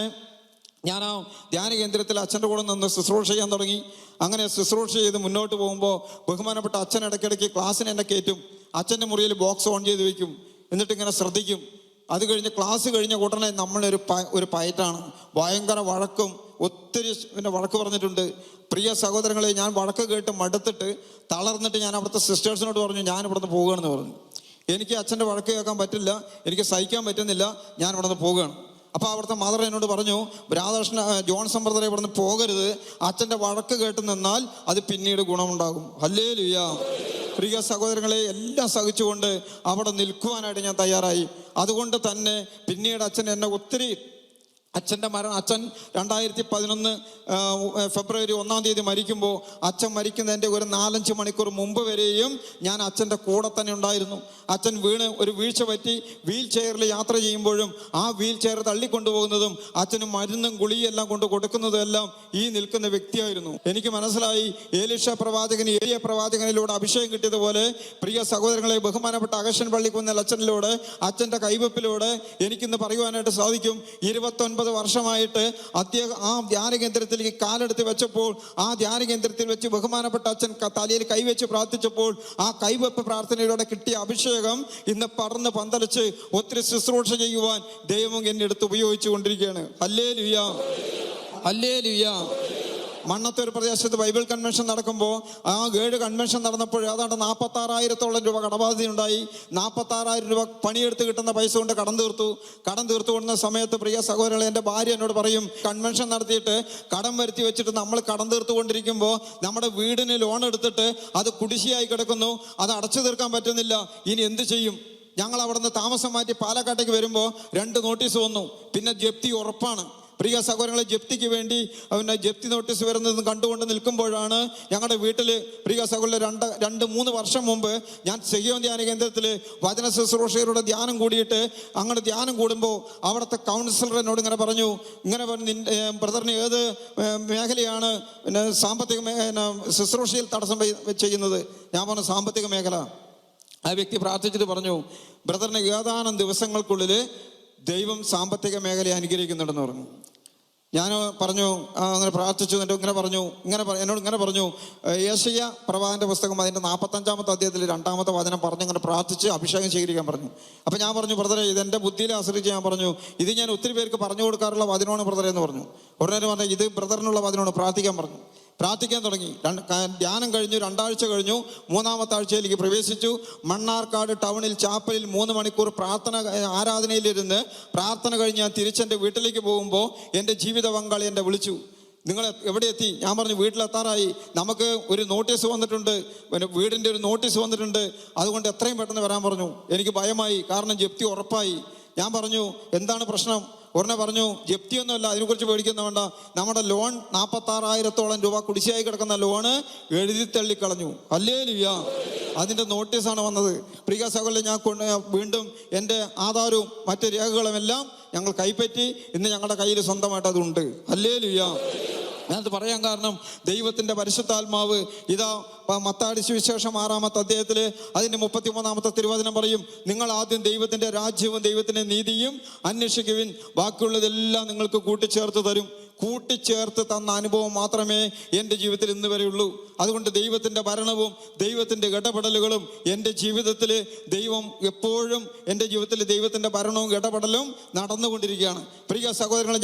ഞാൻ ആ ധ്യാന കേന്ദ്രത്തിൽ അച്ഛൻ്റെ കൂടെ നിന്ന് ശുശ്രൂഷ ചെയ്യാൻ തുടങ്ങി. അങ്ങനെ ശുശ്രൂഷ ചെയ്ത് മുന്നോട്ട് പോകുമ്പോൾ ബഹുമാനപ്പെട്ട അച്ഛൻ ഇടയ്ക്കിടയ്ക്ക് ക്ലാസ്സിന് എന്നെ കയറ്റും. അച്ഛൻ്റെ മുറിയിൽ ബോക്സ് ഓൺ ചെയ്ത് വെക്കും. എന്നിട്ട് ഇങ്ങനെ ശ്രദ്ധിക്കും. അത് കഴിഞ്ഞ് ക്ലാസ് കഴിഞ്ഞ ഉടനെ നമ്മളൊരു പയറ്റാണ്, ഭയങ്കര വഴക്കും, ഒത്തിരി വഴക്ക് പറഞ്ഞിട്ടുണ്ട്. പ്രിയ സഹോദരങ്ങളെ, ഞാൻ വഴക്ക് കേട്ട് മടുത്തിട്ട് തളർന്നിട്ട് ഞാൻ അവിടുത്തെ സിസ്റ്റേഴ്സിനോട് പറഞ്ഞു, ഞാൻ ഇവിടുന്ന് പോകുകയാണെന്ന് പറഞ്ഞു. എനിക്ക് അച്ഛൻ്റെ വഴക്ക് കേൾക്കാൻ പറ്റില്ല, എനിക്ക് സഹിക്കാൻ പറ്റുന്നില്ല, ഞാൻ ഇവിടുന്ന് പോകുകയാണ്. അപ്പോൾ അവിടുത്തെ മദർ എന്നോട് പറഞ്ഞു, രാധാകൃഷ്ണ ജോൺസൺ ബ്രദറെ ഇവിടുന്ന് പോകരുത്, അച്ഛൻ്റെ വഴക്ക് കേട്ട് നിന്നാൽ അത് പിന്നീട് ഗുണമുണ്ടാകും. ഹല്ലേലൂയ. പ്രിയ സഹോദരങ്ങളെ, എല്ലാം സഹിച്ചുകൊണ്ട് അവിടെ നിൽക്കുവാനായിട്ട് ഞാൻ തയ്യാറായി. അതുകൊണ്ട് തന്നെ പിന്നീട് അച്ഛൻ എന്നെ ഒത്തിരി അച്ഛൻ 2011 ഫെബ്രുവരി 1-ാം തീയതി മരിക്കുമ്പോൾ, അച്ഛൻ മരിക്കുന്നതിൻ്റെ ഒരു 4-5 മണിക്കൂർ മുമ്പ് വരെയും ഞാൻ അച്ഛൻ്റെ കൂടെ തന്നെ ഉണ്ടായിരുന്നു. അച്ഛൻ ഒരു വീഴ്ച പറ്റി വീൽ ചെയറിൽ യാത്ര ചെയ്യുമ്പോഴും ആ വീൽ ചെയർ തള്ളിക്കൊണ്ടുപോകുന്നതും അച്ഛന് മരുന്നും ഗുളിയെല്ലാം കൊണ്ട് കൊടുക്കുന്നതും എല്ലാം ഈ നിൽക്കുന്ന വ്യക്തിയായിരുന്നു. എനിക്ക് മനസ്സിലായി, ഏലീഷ പ്രവാചകനിലൂടെ അഭിഷേകം കിട്ടിയതുപോലെ പ്രിയ സഹോദരങ്ങളെ, ബഹുമാനപ്പെട്ട അഗസ്റ്റൻ പള്ളിക്കുന്നിൽ അച്ഛനിലൂടെ, അച്ഛൻ്റെ കൈവപ്പിലൂടെ എനിക്കിന്ന് പറയുവാനായിട്ട് സാധിക്കും, 29 വർഷമായിട്ട് ആ ധ്യാന കേന്ദ്രത്തിലേക്ക് കാലെടുത്ത് വെച്ചപ്പോൾ, ആ ധ്യാന കേന്ദ്രത്തിൽ വെച്ച് ബഹുമാനപ്പെട്ട അച്ഛൻ തലയിൽ കൈവച്ച് പ്രാർത്ഥിച്ചപ്പോൾ, ആ കൈവെപ്പ് പ്രാർത്ഥനയിലൂടെ കിട്ടിയ അഭിഷേകം ഇന്ന് പറന്ന് പന്തലിച്ച് ഒത്തിരി ശുശ്രൂഷ ചെയ്യുവാൻ ദൈവം എന്നെ എടുത്ത് ഉപയോഗിച്ചു കൊണ്ടിരിക്കുകയാണ്. Hallelujah, hallelujah. മണ്ണത്തൂർ പ്രദേശത്ത് ബൈബിൾ കൺവെൻഷൻ നടക്കുമ്പോൾ, ആ 7 കൺവെൻഷൻ നടന്നപ്പോൾ ഏതാണ്ട് 46,000-ഓളം രൂപ കടബാധ്യതയുണ്ടായി. 46,000 രൂപ പണിയെടുത്ത് കിട്ടുന്ന പൈസ കൊണ്ട് കടം തീർത്തു കൊണ്ടുന്ന സമയത്ത് പ്രിയ സഹോദരങ്ങളെ, എൻ്റെ ഭാര്യ എന്നോട് പറയും, കൺവെൻഷൻ നടത്തിയിട്ട് കടം വരുത്തി വെച്ചിട്ട് നമ്മൾ കടം തീർത്തുകൊണ്ടിരിക്കുമ്പോൾ നമ്മുടെ വീടിന് ലോൺ എടുത്തിട്ട് അത് കുടിശ്ശിയായി കിടക്കുന്നു, അത് അടച്ചു തീർക്കാൻ പറ്റുന്നില്ല, ഇനി എന്ത് ചെയ്യും? ഞങ്ങൾ അവിടെ നിന്ന് താമസം മാറ്റി പാലക്കാട്ടേക്ക് വരുമ്പോൾ 2 നോട്ടീസ് വന്നു. പിന്നെ ജപ്തി ഉറപ്പാണ്. പ്രിയ സഹോദരങ്ങളെ, ജപ്തിക്ക് വേണ്ടി ജപ്തി നോട്ടീസ് വരുന്നത് കണ്ടുകൊണ്ട് നിൽക്കുമ്പോഴാണ് ഞങ്ങളുടെ വീട്ടിൽ പ്രിയ സഹോദരൻ 2-3 വർഷം മുമ്പ് ഞാൻ സെഹിയോൻ ധ്യാന കേന്ദ്രത്തിൽ വചന ശുശ്രൂഷകരുടെ ധ്യാനം കൂടിയിട്ട് അങ്ങനെ ധ്യാനം കൂടുമ്പോൾ അവിടുത്തെ കൗൺസിലർ എന്നോട് ഇങ്ങനെ പറഞ്ഞു, ബ്രദറിന് ഏത് മേഖലയാണ് സാമ്പത്തിക ശുശ്രൂഷയിൽ തടസ്സം ചെയ്യുന്നത്? ഞാൻ പറഞ്ഞു, സാമ്പത്തിക മേഖല. ആ വ്യക്തി പ്രാർത്ഥിച്ചിട്ട് പറഞ്ഞു, ബ്രദറിന് ഏതാനും ദിവസങ്ങൾക്കുള്ളിൽ ദൈവം സാമ്പത്തിക മേഖലയെ അനുഗ്രഹിക്കുന്നുണ്ടെന്ന് പറഞ്ഞു. ഞാൻ പറഞ്ഞു, അങ്ങനെ പ്രാർത്ഥിച്ചു. എന്നോട് ഇങ്ങനെ പറഞ്ഞു, യെശയ്യാ പ്രവാചകന്റെ പുസ്തകം അതിൻ്റെ 45-ാമത്തെ അധ്യായത്തിൽ 2-ാമത്തെ വചനം പറഞ്ഞ് അങ്ങനെ പ്രാർത്ഥിച്ച് അഭിഷേകം സ്വീകരിക്കാൻ പറഞ്ഞു. അപ്പം ഞാൻ പറഞ്ഞു, ബ്രദറെ, ഇതെൻ്റെ ബുദ്ധിയിൽ ആശ്രയിച്ച് ഞാൻ പറഞ്ഞു, ഇത് ഞാൻ ഒത്തിരി പേർക്ക് പറഞ്ഞു കൊടുക്കാറുള്ള വചനമാണ് ബ്രദറെ എന്ന് പറഞ്ഞു. ഉടനെ പറഞ്ഞു, ഇത് ബ്രദറിനുള്ള വചനമാണ്, പ്രാർത്ഥിക്കാൻ പറഞ്ഞു. പ്രാർത്ഥിക്കാൻ തുടങ്ങി. ധ്യാനം കഴിഞ്ഞു, 2 ആഴ്ച കഴിഞ്ഞു. 3-ാമത്തെ ആഴ്ചയിലേക്ക് പ്രവേശിച്ചു. മണ്ണാർക്കാട് ടൗണിൽ ചാപ്പലിൽ 3 മണിക്കൂർ ആരാധനയിലിരുന്ന് പ്രാർത്ഥന കഴിഞ്ഞ് ഞാൻ തിരിച്ചെൻ്റെ വീട്ടിലേക്ക് പോകുമ്പോൾ എൻ്റെ ജീവിത പങ്കാളി എന്നെ വിളിച്ചു, നിങ്ങൾ എവിടെ എത്തി? ഞാൻ പറഞ്ഞു, വീട്ടിലെത്താറായി, നമുക്ക് ഒരു നോട്ടീസ് വന്നിട്ടുണ്ട്, വീടിൻ്റെ ഒരു നോട്ടീസ് വന്നിട്ടുണ്ട്, അതുകൊണ്ട് എത്രയും പെട്ടെന്ന് വരാൻ പറഞ്ഞു. എനിക്ക് ഭയമായി, കാരണം ജപ്തി ഉറപ്പായി. ഞാൻ പറഞ്ഞു, എന്താണ് പ്രശ്നം? ഉടനെ പറഞ്ഞു, ജപ്തിയൊന്നുമല്ല, അതിനെക്കുറിച്ച് പേടിക്കുന്ന വേണ്ട, നമ്മുടെ ലോൺ 46,000-ഓളം രൂപ കുടിശ്ശിയായി കിടക്കുന്ന ലോണ് എഴുതി തള്ളിക്കളഞ്ഞു. ഹല്ലേലൂയ. അതിൻ്റെ നോട്ടീസാണ് വന്നത്. പ്രിയ സഹോദരൻ, ഞാൻ വീണ്ടും എൻ്റെ ആധാരവും മറ്റ് രേഖകളുമെല്ലാം ഞങ്ങൾ കൈപ്പറ്റി ഇന്ന് ഞങ്ങളുടെ കയ്യിൽ സ്വന്തമായിട്ട് അതുണ്ട്. ഹല്ലേലൂയ. ഞാനത് പറയാൻ കാരണം ദൈവത്തിൻ്റെ പരിശുദ്ധാത്മാവ് ഇതാ മത്തായി സുവിശേഷം 6-ാമത്തെ അധ്യായത്തില് അതിൻ്റെ 33-ാമത്തെ തിരുവചനം പറയും, നിങ്ങൾ ആദ്യം ദൈവത്തിൻ്റെ രാജ്യവും ദൈവത്തിൻ്റെ നീതിയും അന്വേഷിക്കുവിൻ, ബാക്കിയുള്ളതെല്ലാം നിങ്ങൾക്ക് കൂട്ടിച്ചേർത്ത് തരും. കൂട്ടിച്ചേർത്ത് തന്ന അനുഭവം മാത്രമേ എൻ്റെ ജീവിതത്തിൽ ഇന്ന് വരെയുള്ളൂ. അതുകൊണ്ട് ദൈവത്തിൻ്റെ ഭരണവും ദൈവത്തിൻ്റെ ഇടപെടലുകളും എൻ്റെ ജീവിതത്തിൽ ദൈവം എപ്പോഴും എൻ്റെ ജീവിതത്തിൽ ദൈവത്തിൻ്റെ ഭരണവും ഇടപെടലും നടന്നുകൊണ്ടിരിക്കുകയാണ്. പ്രിയ സഹോദരങ്ങളെ,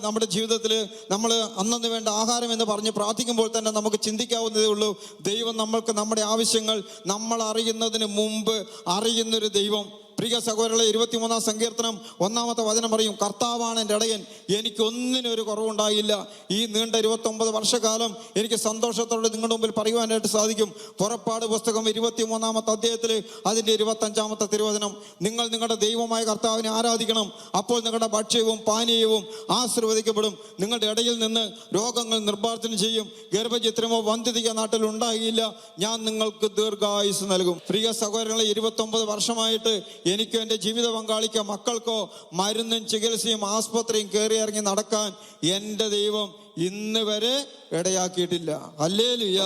നമ്മുടെ ജീവിതത്തിൽ നമ്മൾ അന്നു വേണ്ട ആഹാരം എന്ന് പറഞ്ഞ് പ്രാർത്ഥിക്കുമ്പോൾ തന്നെ നമുക്ക് ചിന്തിക്കാവുന്നതേ ഉള്ളൂ, ദൈവം നമ്മൾക്ക് നമ്മുടെ ആവശ്യങ്ങൾ നമ്മൾ അറിയുന്നതിന് മുമ്പ് അറിയുന്നൊരു ദൈവം. പ്രിയ സഹോദരങ്ങളെ, 23-ാം സങ്കീർത്തനം 1-ാമത്തെ വചനം പറയും, കർത്താവാണ് എൻ്റെ ഇടയൻ, എനിക്കൊന്നിനും ഒരു കുറവുണ്ടായില്ല. ഈ നീണ്ട 29 വർഷക്കാലം എനിക്ക് സന്തോഷത്തോടെ നിങ്ങളുടെ മുമ്പിൽ പറയുവാനായിട്ട് സാധിക്കും. പുറപ്പാട് പുസ്തകം 23-ാമത്തെ അധ്യായത്തിൽ അതിൻ്റെ 25-ാമത്തെ തിരുവചനം, നിങ്ങൾ നിങ്ങളുടെ ദൈവമായ കർത്താവിനെ ആരാധിക്കണം, അപ്പോൾ നിങ്ങളുടെ ഭക്ഷ്യവും പാനീയവും ആശീർവദിക്കപ്പെടും. നിങ്ങളുടെ ഇടയിൽ നിന്ന് രോഗങ്ങൾ നിർമ്മാർജ്ജനം ചെയ്യും, ഗർഭചിത്രമോ വന്ധ്യതയോ നാട്ടിൽ ഉണ്ടാകില്ല, ഞാൻ നിങ്ങൾക്ക് ദീർഘായുസ് നൽകും. പ്രിയ സഹോദരങ്ങളെ, 29 വർഷമായിട്ട് എനിക്കോ എൻ്റെ ജീവിത പങ്കാളിക്കോ മക്കൾക്കോ മരുന്നും ചികിത്സയും ആസ്പത്രിയും കയറി ഇറങ്ങി നടക്കാൻ എൻ്റെ ദൈവം ഇന്ന് വരെ ഇടയാക്കിയിട്ടില്ല. ഹല്ലേലൂയ.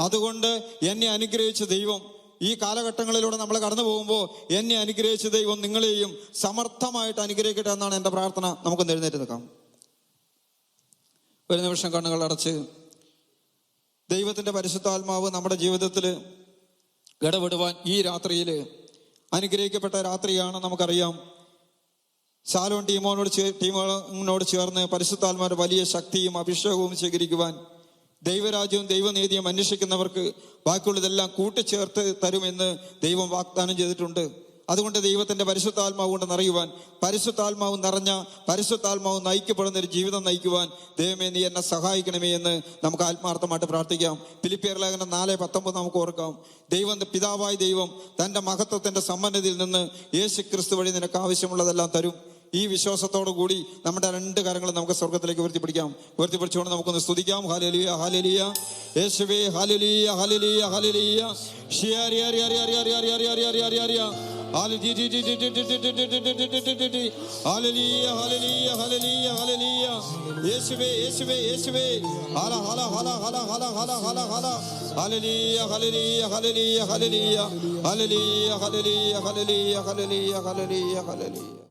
അതുകൊണ്ട് എന്നെ അനുഗ്രഹിച്ച ദൈവം, ഈ കാലഘട്ടങ്ങളിലൂടെ നമ്മൾ കടന്നു പോകുമ്പോൾ എന്നെ അനുഗ്രഹിച്ച ദൈവം നിങ്ങളെയും സമർത്ഥമായിട്ട് അനുഗ്രഹിക്കട്ടെ എന്നാണ് എൻ്റെ പ്രാർത്ഥന. നമുക്കൊന്ന് എഴുന്നേറ്റ് നിൽക്കാം. ഒരു നിമിഷം കണ്ണുകൾ അടച്ച് ദൈവത്തിൻ്റെ പരിശുദ്ധാത്മാവ് നമ്മുടെ ജീവിതത്തിൽ ഇടപെടുവാൻ ഈ രാത്രിയിൽ അനുഗ്രഹിക്കപ്പെട്ട രാത്രിയാണ്. നമുക്കറിയാം, ശാലോൺ ടീമിനോട് ചേർന്ന് പരിശുദ്ധാത്മാവിന്റെ വലിയ ശക്തിയും അഭിഷേകവും സ്വീകരിക്കുവാൻ ദൈവരാജ്യവും ദൈവനീതിയും അന്വേഷിക്കുന്നവർക്ക് ബാക്കിയുള്ളതെല്ലാം കൂട്ടിച്ചേർത്ത് തരുമെന്ന് ദൈവം വാഗ്ദാനം ചെയ്തിട്ടുണ്ട്. അതുകൊണ്ട് ദൈവത്തിൻ്റെ പരിശുദ്ധാത്മാവ് കൊണ്ട് നിറയുവാൻ, പരിശുദ്ധാത്മാവ് നിറഞ്ഞ പരിശുദ്ധാത്മാവ് നയിക്കപ്പെടുന്ന ഒരു ജീവിതം നയിക്കുവാൻ ദൈവമേ നീ എന്നെ സഹായിക്കണമേ എന്ന് നമുക്ക് ആത്മാർത്ഥമായിട്ട് പ്രാർത്ഥിക്കാം. ഫിലിപ്പിയർ ലേഖനം 4:19 നമുക്ക് ഓർക്കാം. പിതാവായ ദൈവം തൻ്റെ മഹത്വത്തിൻ്റെ സമ്പന്നതയിൽ നിന്ന് യേശു ക്രിസ്തു വഴി നിനക്ക് ആവശ്യമുള്ളതെല്ലാം തരും. ഈ വിശ്വാസത്തോടു കൂടി നമ്മുടെ 2 കരങ്ങളും നമുക്ക് സ്വർഗത്തിലേക്ക് ഉയർത്തിപ്പിടിക്കാം. ഉയർത്തിപ്പിടിച്ചുകൊണ്ട് നമുക്കൊന്ന് സ്തുതിക്കാം. ഹല്ലേലൂയ, ഹല്ലേലൂയ, യേശുവേ, ഹല്ലേലൂയ, ഹല്ലേലൂയ, ഹല്ലേലൂയ. യേശുവേ, യേശുവേ, യേശുവേ, ഹല ഹല ഹല ഹല ഹല ഹല ഹല ഹല, ഹല്ലേലൂയ, ഹല്ലേലൂയ, ഹല്ലേലൂയ, ഹല്ലേലൂയ, ഹല്ലേലൂയ, ഹല്ലേലൂയ, ഹല്ലേലൂയ, ഹല്ലേലൂയ, ഹല്ലേലൂയ, ഹല്ലേലൂയ.